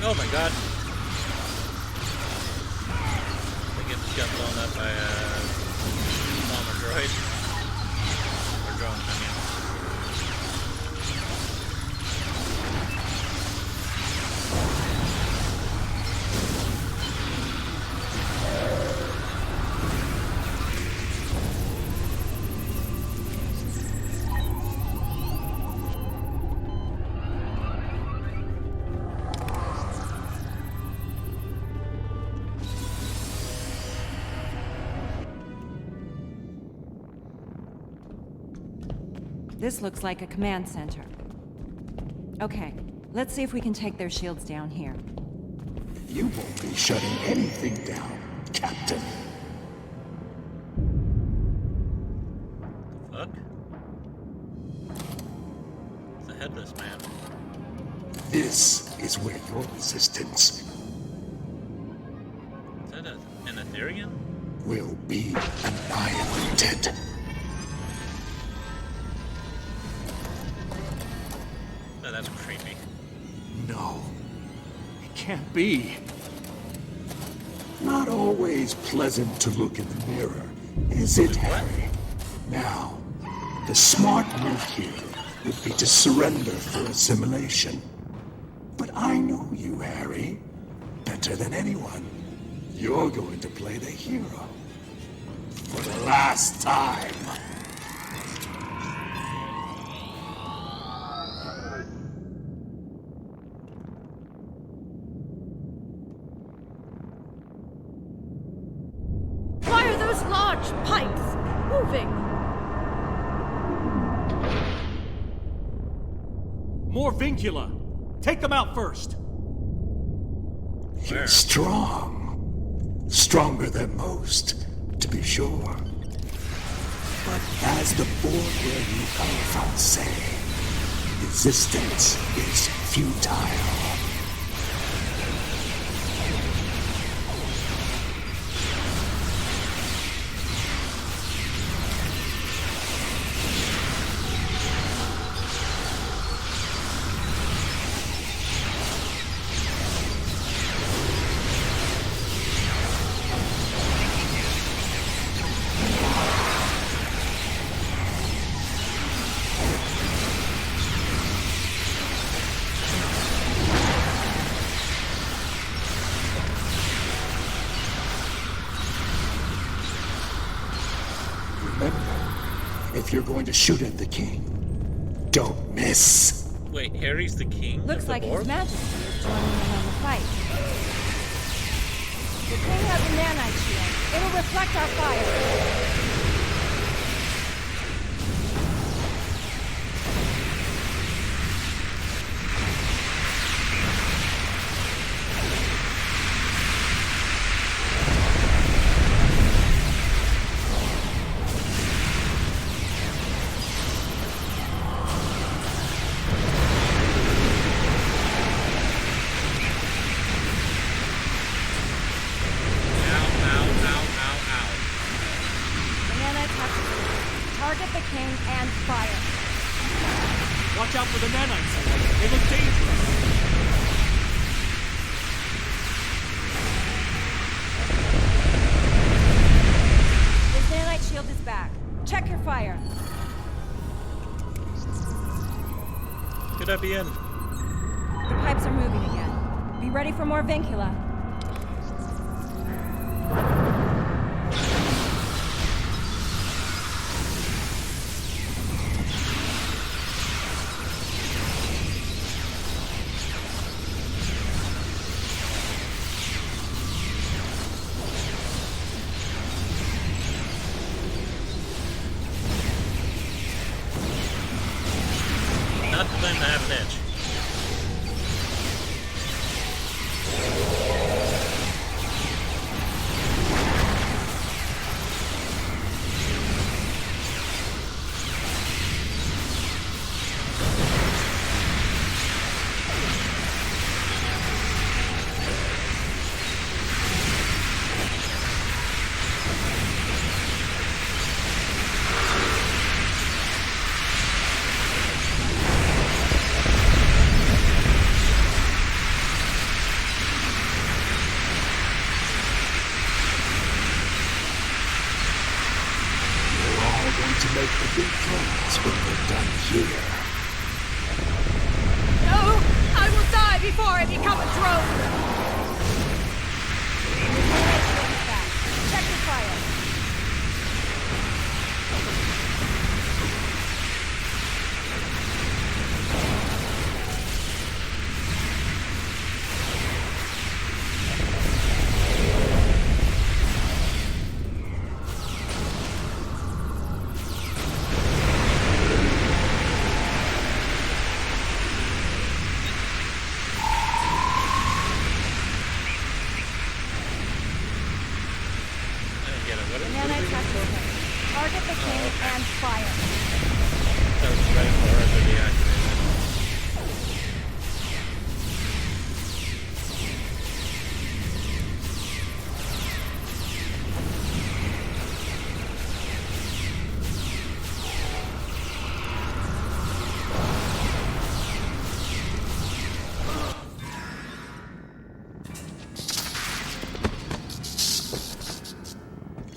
Oh my god. I think it just got blown up by a bomber droid. Or drone, I mean. This looks like a command center. Okay, let's see if we can take their shields down here. You won't be shutting anything down, Captain. Fuck? It's a headless man. This is where your resistance Is that an Etherean? will be annihilated. Oh, that's creepy. No. It can't be. Not always pleasant to look in the mirror, is it, Harry? Now, the smart move here would be to surrender for assimilation. But I know you, Harry, better than anyone. You're going to play the hero. For the last time. Why are those large pipes moving? More Vincula! Take them out first! You're strong. Stronger than most, to be sure. But as the board where you come from say, resistance is futile. if you're going to shoot at the king, don't miss. Wait, Harry's the king? Looks of the like Borg? His Majesty is joining in on the fight. The king has a nanite shield. It'll reflect our fire. Target the king and fire. Watch out for the nanites. They look dangerous. His nanite shield is back. Check your fire. Could I be in? The pipes are moving again. Be ready for more vincula. Not the time to have an itch. To make the big friends when we're done here. No! I will die before I become a drone! Check your fire. Target the king and fire. That was right for it to be activated.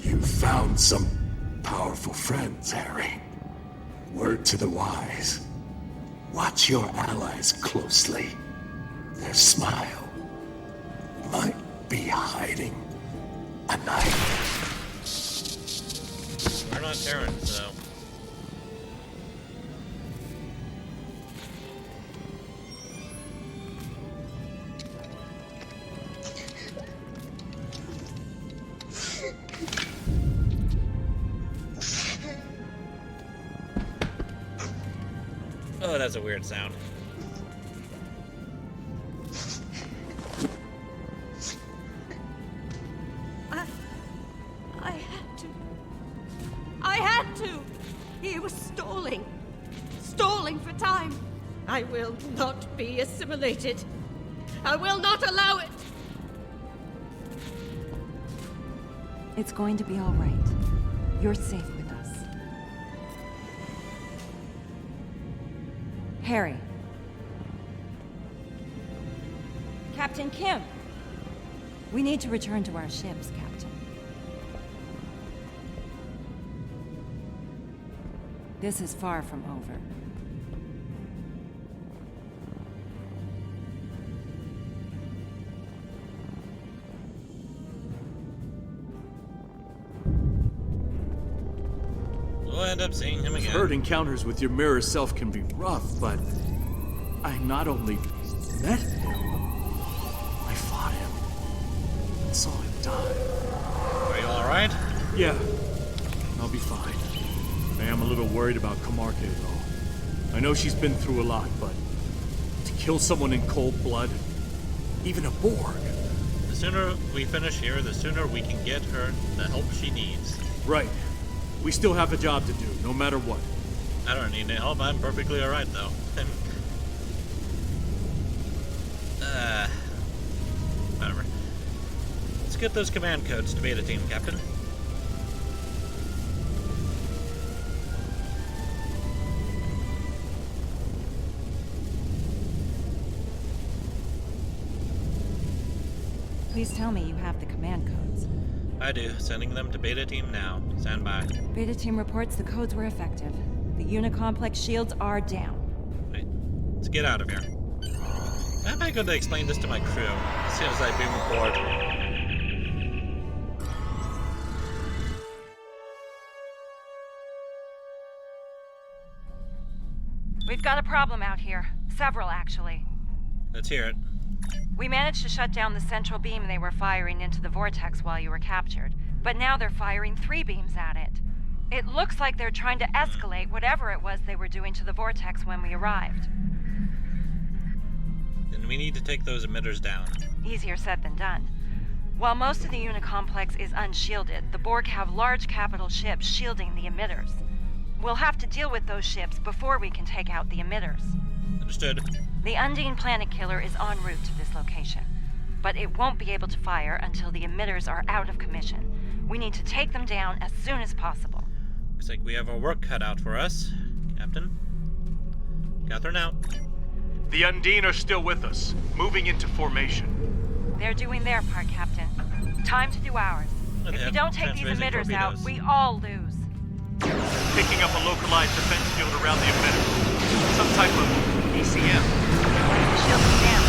You found some powerful friends, Harry. Word to the wise. Watch your allies closely. Their smile might be hiding a knife. We're not Terrans, so... Oh, that's a weird sound. I had to. I had to! He was stalling. Stalling for time. I will not be assimilated. I will not allow it! It's going to be all right. You're safe with us. Harry. Captain Kim. We need to return to our ships, Captain. This is far from over. end up seeing him again. I've heard encounters with your mirror self can be rough, but I not only met him, I fought him. And saw him die. Are you alright? Yeah, I'll be fine. I am a little worried about Camarque, though. I know she's been through a lot, but to kill someone in cold blood, even a Borg. The sooner we finish here, the sooner we can get her the help she needs. Right. We still have a job to do, no matter what. I don't need any help. I'm perfectly alright, though. Whatever. Let's get those command codes to Beta Team, Captain. Please tell me you have the command codes. I do. Sending them to Beta Team now. Stand by. Beta Team reports the codes were effective. The Unicomplex shields are down. Right. Let's get out of here. How am I going to explain this to my crew as soon as I beam aboard? We've got a problem out here. Several, actually. Let's hear it. We managed to shut down the central beam they were firing into the vortex while you were captured, but now they're firing 3 beams at it. It looks like they're trying to escalate whatever it was they were doing to the vortex when we arrived. Then we need to take those emitters down. Easier said than done. While most of the Unicomplex is unshielded, the Borg have large capital ships shielding the emitters. We'll have to deal with those ships before we can take out the emitters. Understood. The Undine Planet Killer is en route to this location, but it won't be able to fire until the emitters are out of commission. We need to take them down as soon as possible. Looks like we have our work cut out for us, Captain. Catherine out. The Undine are still with us, moving into formation. They're doing their part, Captain. Time to do ours. Well, If we don't take these emitters out, torpedoes. we all lose. Picking up a localized defense field around the emitter. Some type of ECM. Shield them down.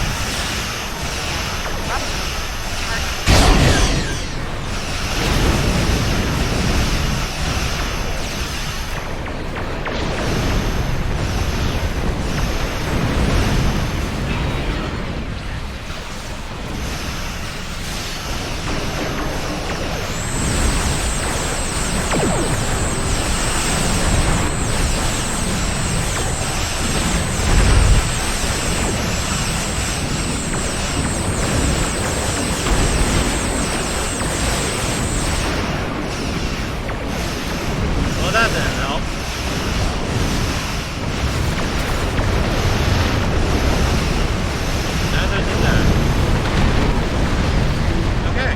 Well, that didn't help. Neither did that. Okay.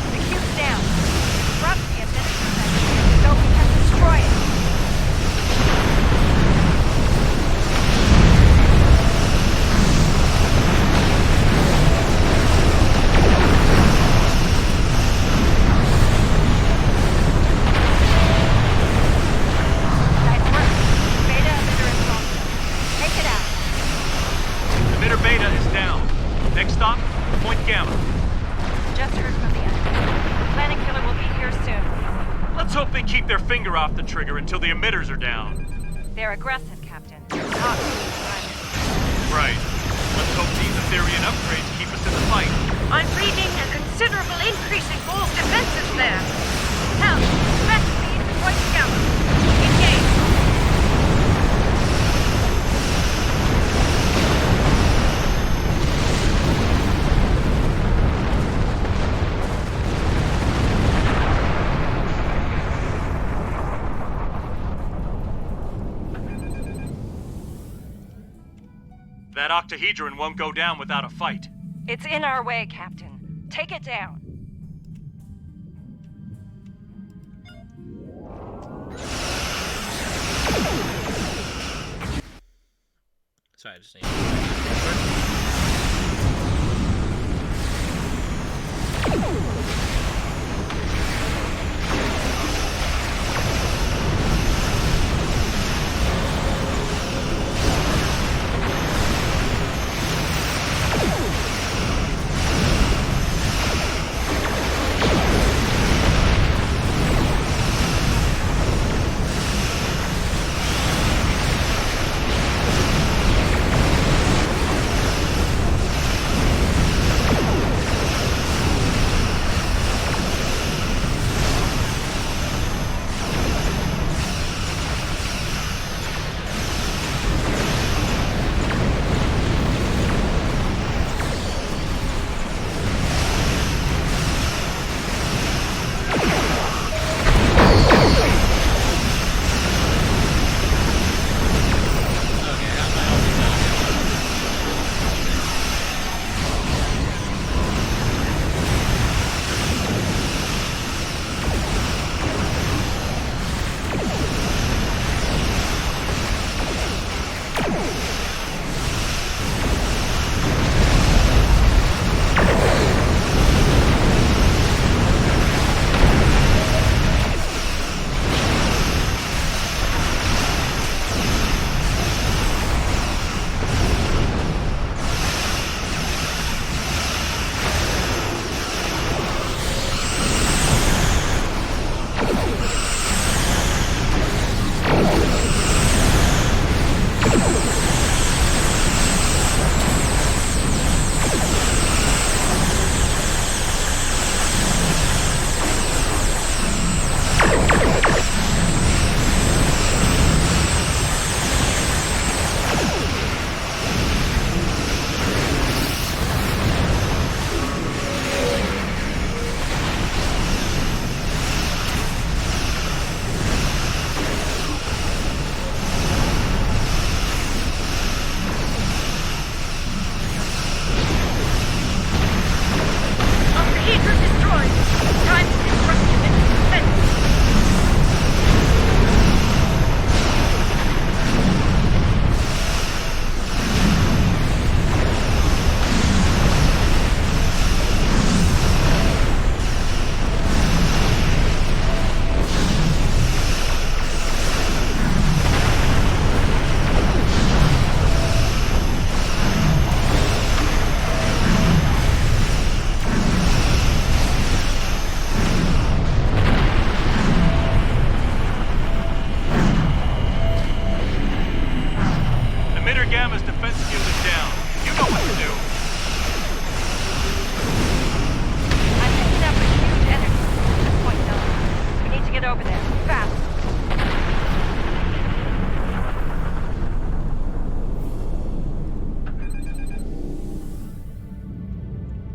The cube's down. Drop the emitter so we can destroy it. Nice work. Beta emitter is gone. Take it out. Emitter Beta is down. Next stop, Point Gamma. Just heard from the enemy. The Planet Killer will be here soon. Let's hope they keep their finger off the trigger until the emitters are down. They're aggressive, Captain. Not really silent. Right. Let's hope these Etherean upgrades keep us in the fight. I'm reading a considerable increase in Borg defenses there. Hell, especially White Scallop. Engage. That octahedron won't go down without a fight. It's in our way, Captain. Take it down. Sorry, I just need.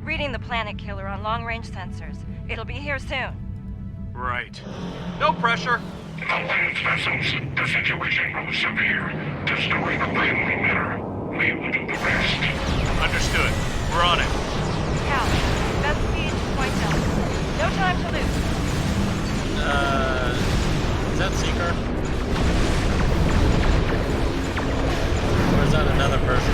Reading the planet killer on long-range sensors. It'll be here soon. Right. No pressure. Alliance vessels, the situation grows severe. Destroy the landing emitter. We will do the rest. Understood. We're on it. Cal, best speed, point delta. No time to lose. Is that Seeker? Or is that another person?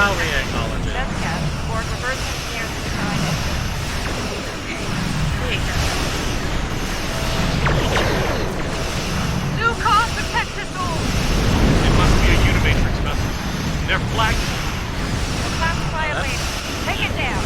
now we acknowledge it. That's yes. Borg reverse engineers decided. New car protect us all! It must be a Unimatrix vessel. They're flagged. We'll classify it later. Take it down.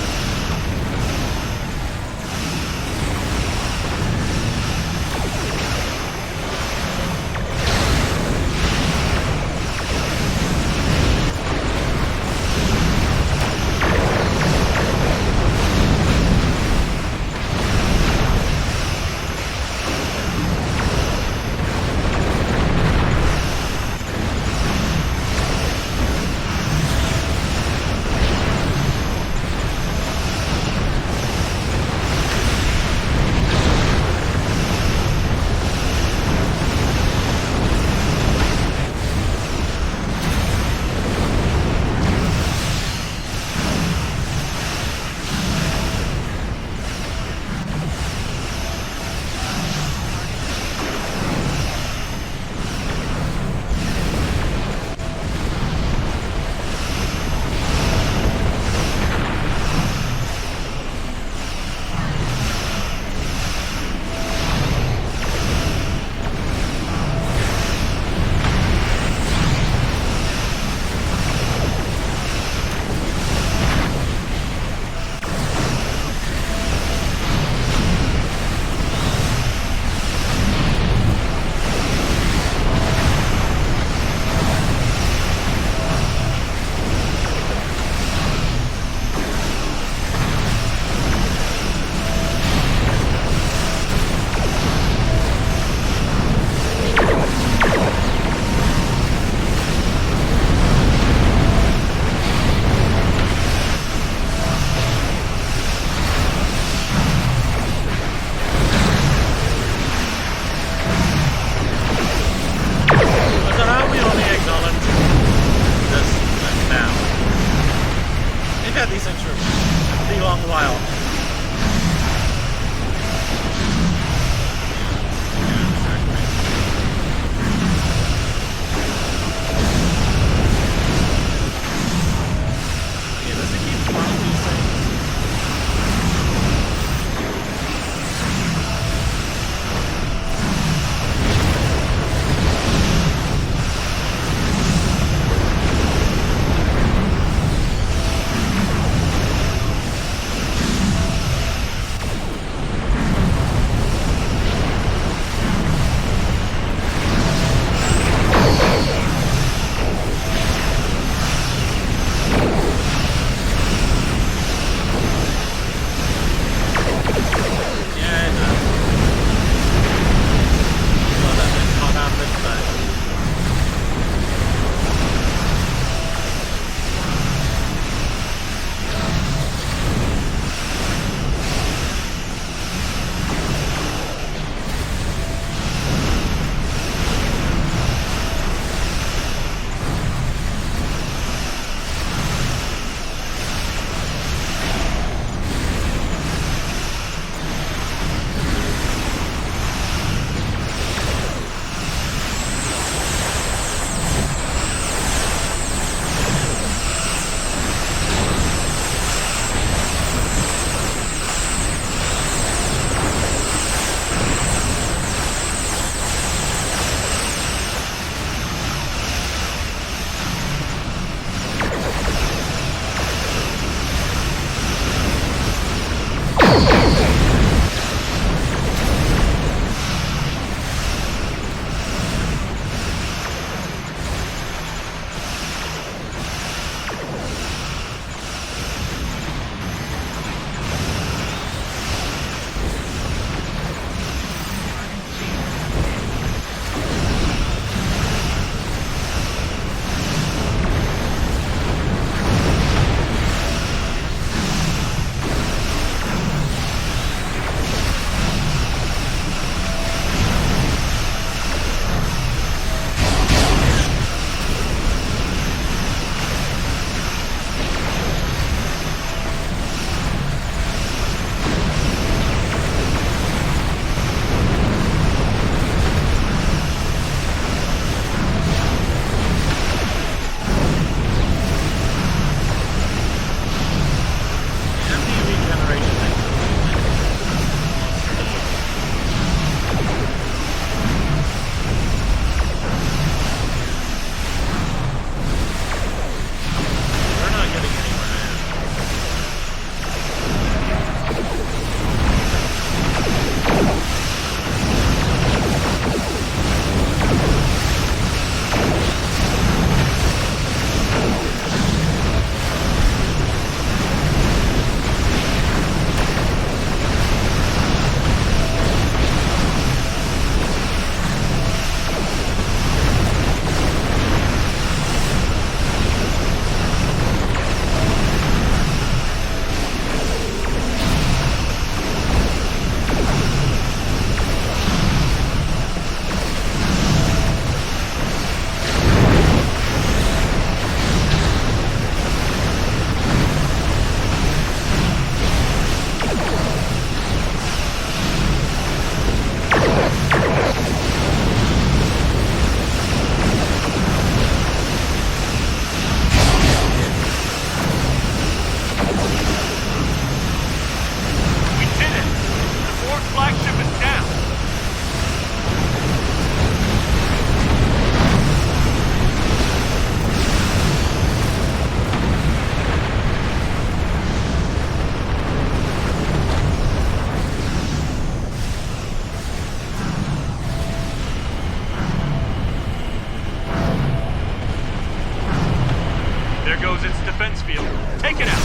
There goes its defense field. Take it out!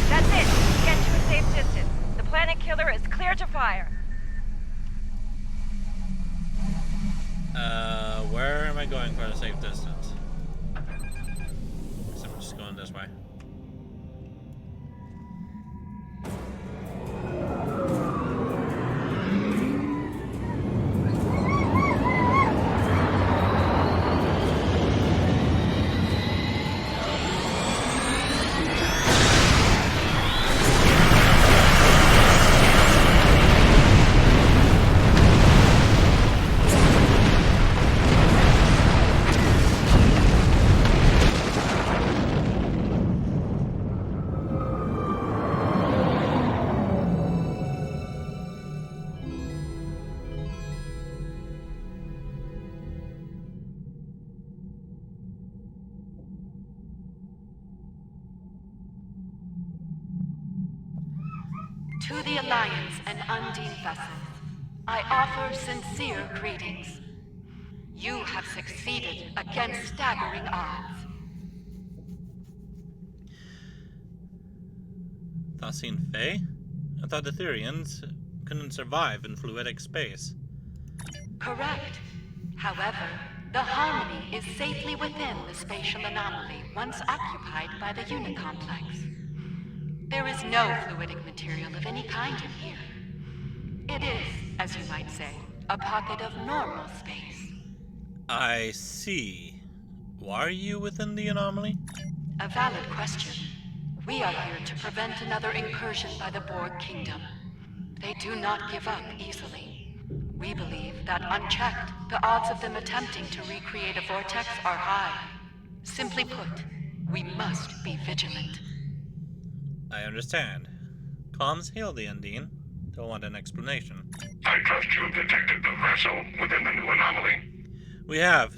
That's it. Get to a safe distance. The planet killer is clear to fire. Where am I going for a safe distance? So I'm just going this way. To the Alliance and Undine vessels, I offer sincere greetings. You have succeeded against staggering odds. Thassin Fey? I thought Ethereans couldn't survive in fluidic space. Correct. However, the Harmony is safely within the spatial anomaly once occupied by the Unicomplex. There is no fluidic material of any kind in here. It is, as you might say, a pocket of normal space. I see. Why are you within the anomaly? A valid question. We are here to prevent another incursion by the Borg Kingdom. They do not give up easily. We believe that unchecked, the odds of them attempting to recreate a vortex are high. Simply put, we must be vigilant. I understand. Comms hail the Undine. Don't want an explanation. I trust you've detected the vessel within the new anomaly. We have.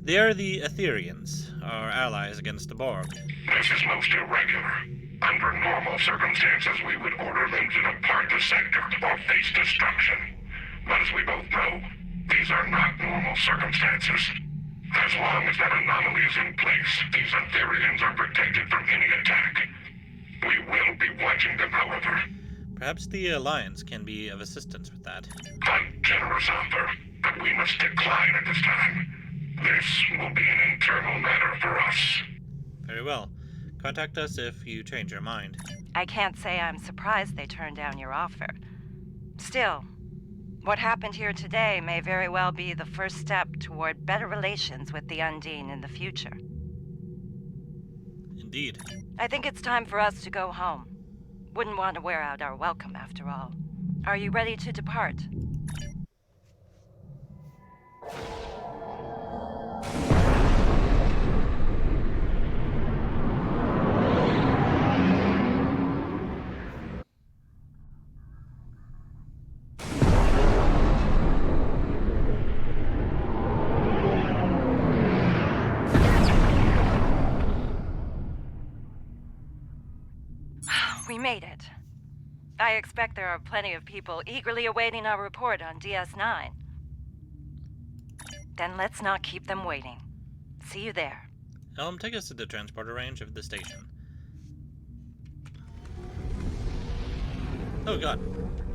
They are the Ethereans, our allies against the Borg. This is most irregular. Under normal circumstances, we would order them to depart the sector or face destruction. But as we both know, these are not normal circumstances. As long as that anomaly is in place, these Ethereans are protected from any attack. We will be watching them, however. Perhaps the Alliance can be of assistance with that. A generous offer, but we must decline at this time. This will be an internal matter for us. Very well. Contact us if you change your mind. I can't say I'm surprised they turned down your offer. Still, what happened here today may very well be the first step toward better relations with the Undine in the future. Indeed. I think it's time for us to go home. Wouldn't want to wear out our welcome, after all. Are you ready to depart? We made it. I expect there are plenty of people eagerly awaiting our report on DS9. Then let's not keep them waiting. See you there. Helm, take us to the transporter range of the station. Oh god.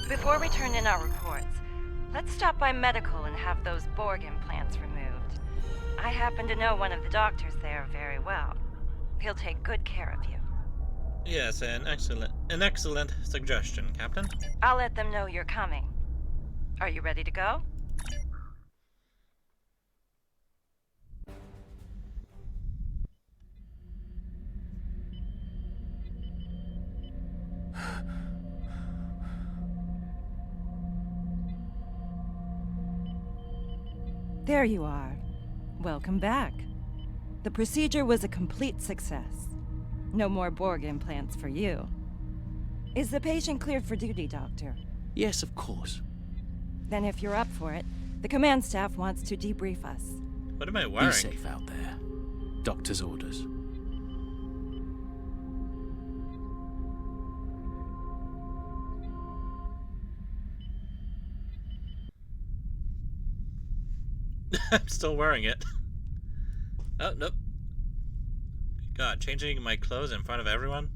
Before we turn in our reports, let's stop by medical and have those Borg implants removed. I happen to know one of the doctors there very well. He'll take good care of you. Yes, an excellent suggestion, Captain. I'll let them know you're coming. Are you ready to go? There you are. Welcome back. The procedure was a complete success. No more Borg implants for you. Is the patient cleared for duty, Doctor? Yes, of course. Then if you're up for it, the command staff wants to debrief us. What am I wearing? Be safe out there. Doctor's orders. I'm still wearing it. Oh, nope. God, changing my clothes in front of everyone?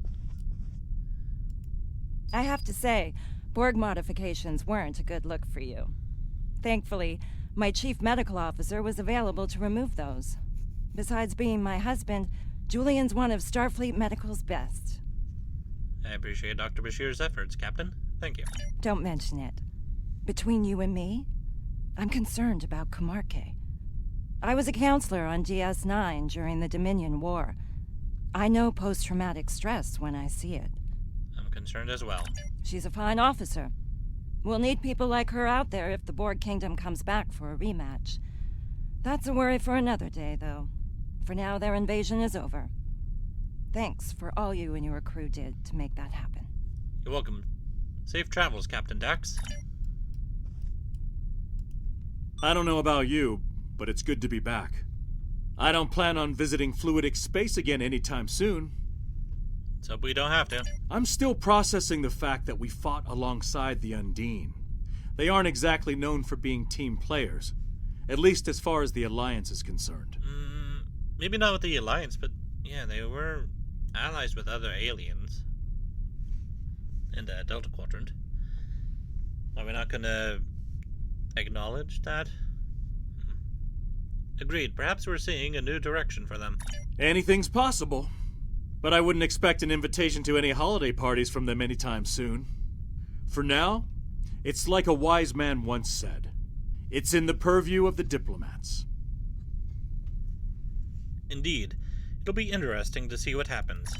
I have to say, Borg modifications weren't a good look for you. Thankfully, my chief medical officer was available to remove those. Besides being my husband, Julian's one of Starfleet Medical's best. I appreciate Dr. Bashir's efforts, Captain. Thank you. Don't mention it. Between you and me, I'm concerned about Kumarke. I was a counselor on DS9 during the Dominion War. I know post-traumatic stress when I see it. I'm concerned as well. She's a fine officer. We'll need people like her out there if the Borg Kingdom comes back for a rematch. That's a worry for another day, though. For now, their invasion is over. Thanks for all you and your crew did to make that happen. You're welcome. Safe travels, Captain Dax. I don't know about you, but it's good to be back. I don't plan on visiting fluidic space again anytime soon. Let's hope we don't have to. I'm still processing the fact that we fought alongside the Undine. They aren't exactly known for being team players, at least as far as the Alliance is concerned. Maybe not with the Alliance, but yeah, they were allies with other aliens in the Delta Quadrant. Are we not gonna acknowledge that? Agreed. Perhaps we're seeing a new direction for them. Anything's possible. But I wouldn't expect an invitation to any holiday parties from them anytime soon. For now, it's like a wise man once said. It's in the purview of the diplomats. Indeed. It'll be interesting to see what happens.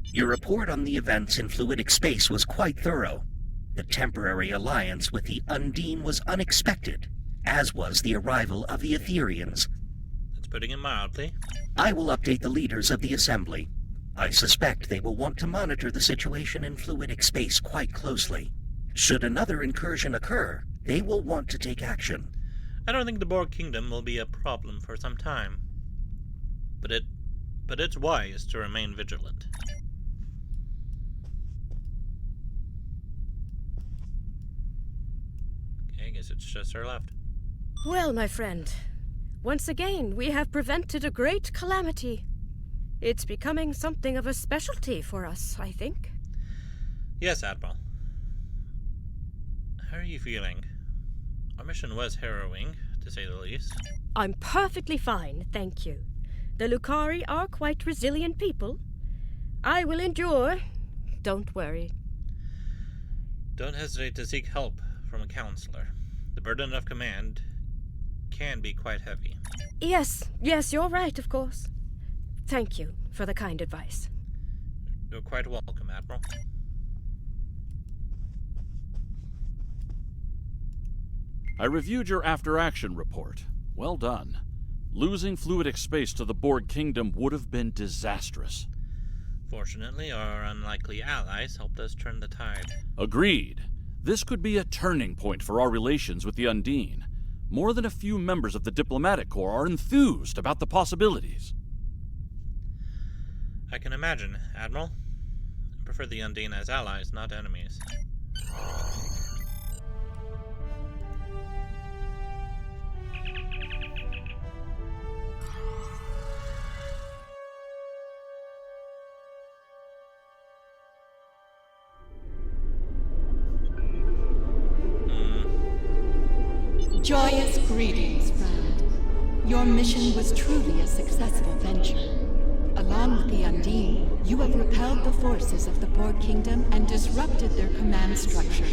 Your report on the events in fluidic space was quite thorough. The temporary alliance with the Undine was unexpected, as was the arrival of the Etherians. That's putting it mildly. I will update the leaders of the Assembly. I suspect they will want to monitor the situation in fluidic space quite closely. Should another incursion occur, they will want to take action. I don't think the Borg Kingdom will be a problem for some time. But it's wise to remain vigilant. Okay, I guess it's just her left. Well, my friend, once again we have prevented a great calamity. It's becoming something of a specialty for us, I think. Yes, Admiral. How are you feeling? Our mission was harrowing, to say the least. I'm perfectly fine, thank you. The Lucari are quite resilient people. I will endure. Don't worry. Don't hesitate to seek help from a counselor. The burden of command can be quite heavy. Yes, you're right, of course. Thank you for the kind advice. You're quite welcome, Admiral. I reviewed your after-action report. Well done. Losing fluidic space to the Borg Kingdom would have been disastrous. Fortunately, our unlikely allies helped us turn the tide. Agreed. This could be a turning point for our relations with the Undine. More than a few members of the diplomatic corps are enthused about the possibilities. I can imagine, Admiral. I prefer the Undine as allies, not enemies. Joyous greetings, friend. Your mission was truly a successful venture. Along with the Undine, you have repelled the forces of the Borg Kingdom and disrupted their command structure.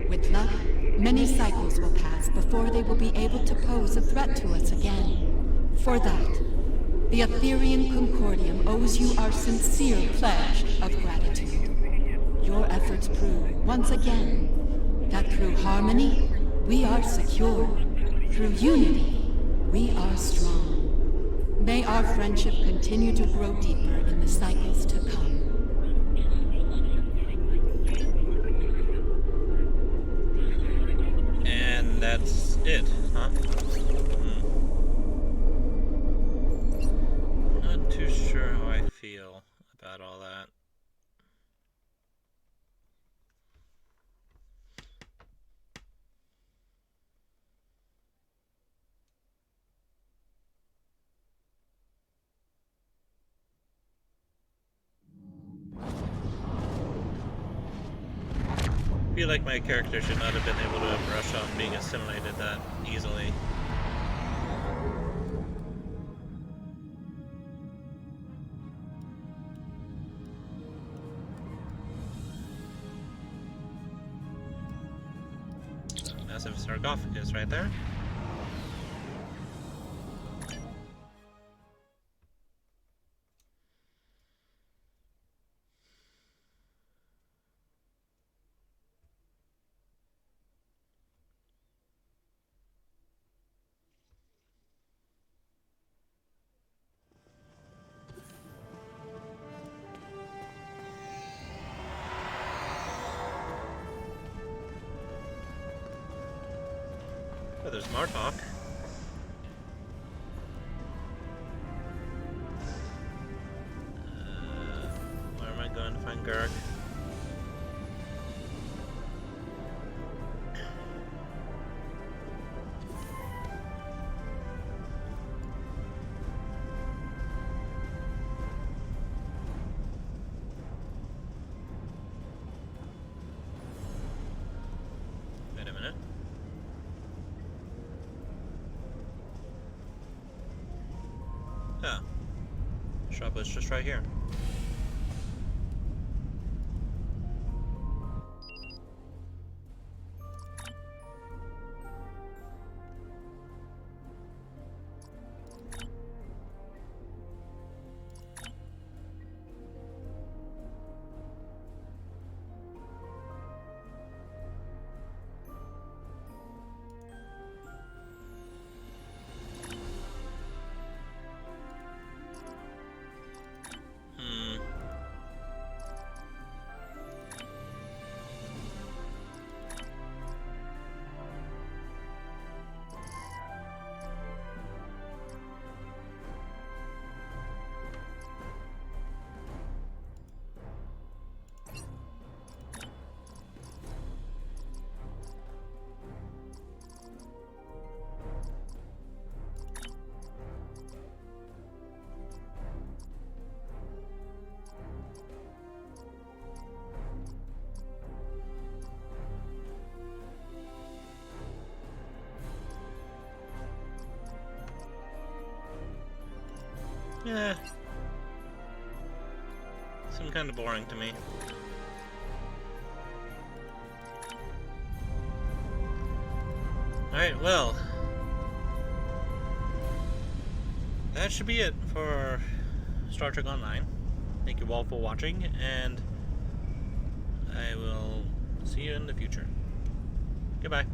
With luck, many cycles will pass before they will be able to pose a threat to us again. For that, the Etherian Concordium owes you our sincere pledge of gratitude. Your efforts prove, once again, that through harmony, we are secure. Through unity, we are strong. May our friendship continue to grow deeper in the cycles to come. And that's it, huh? Not too sure how I feel about all that. feel like my character should not have been able to brush off being assimilated that easily. Massive sarcophagus right there. Oh, there's Martok. Where am I going to find Garg? Wait a minute. Oh. Shop was just right here. Yeah. Seemed kind of boring to me. Alright, well. That should be it for Star Trek Online. Thank you all for watching, and I will see you in the future. Goodbye.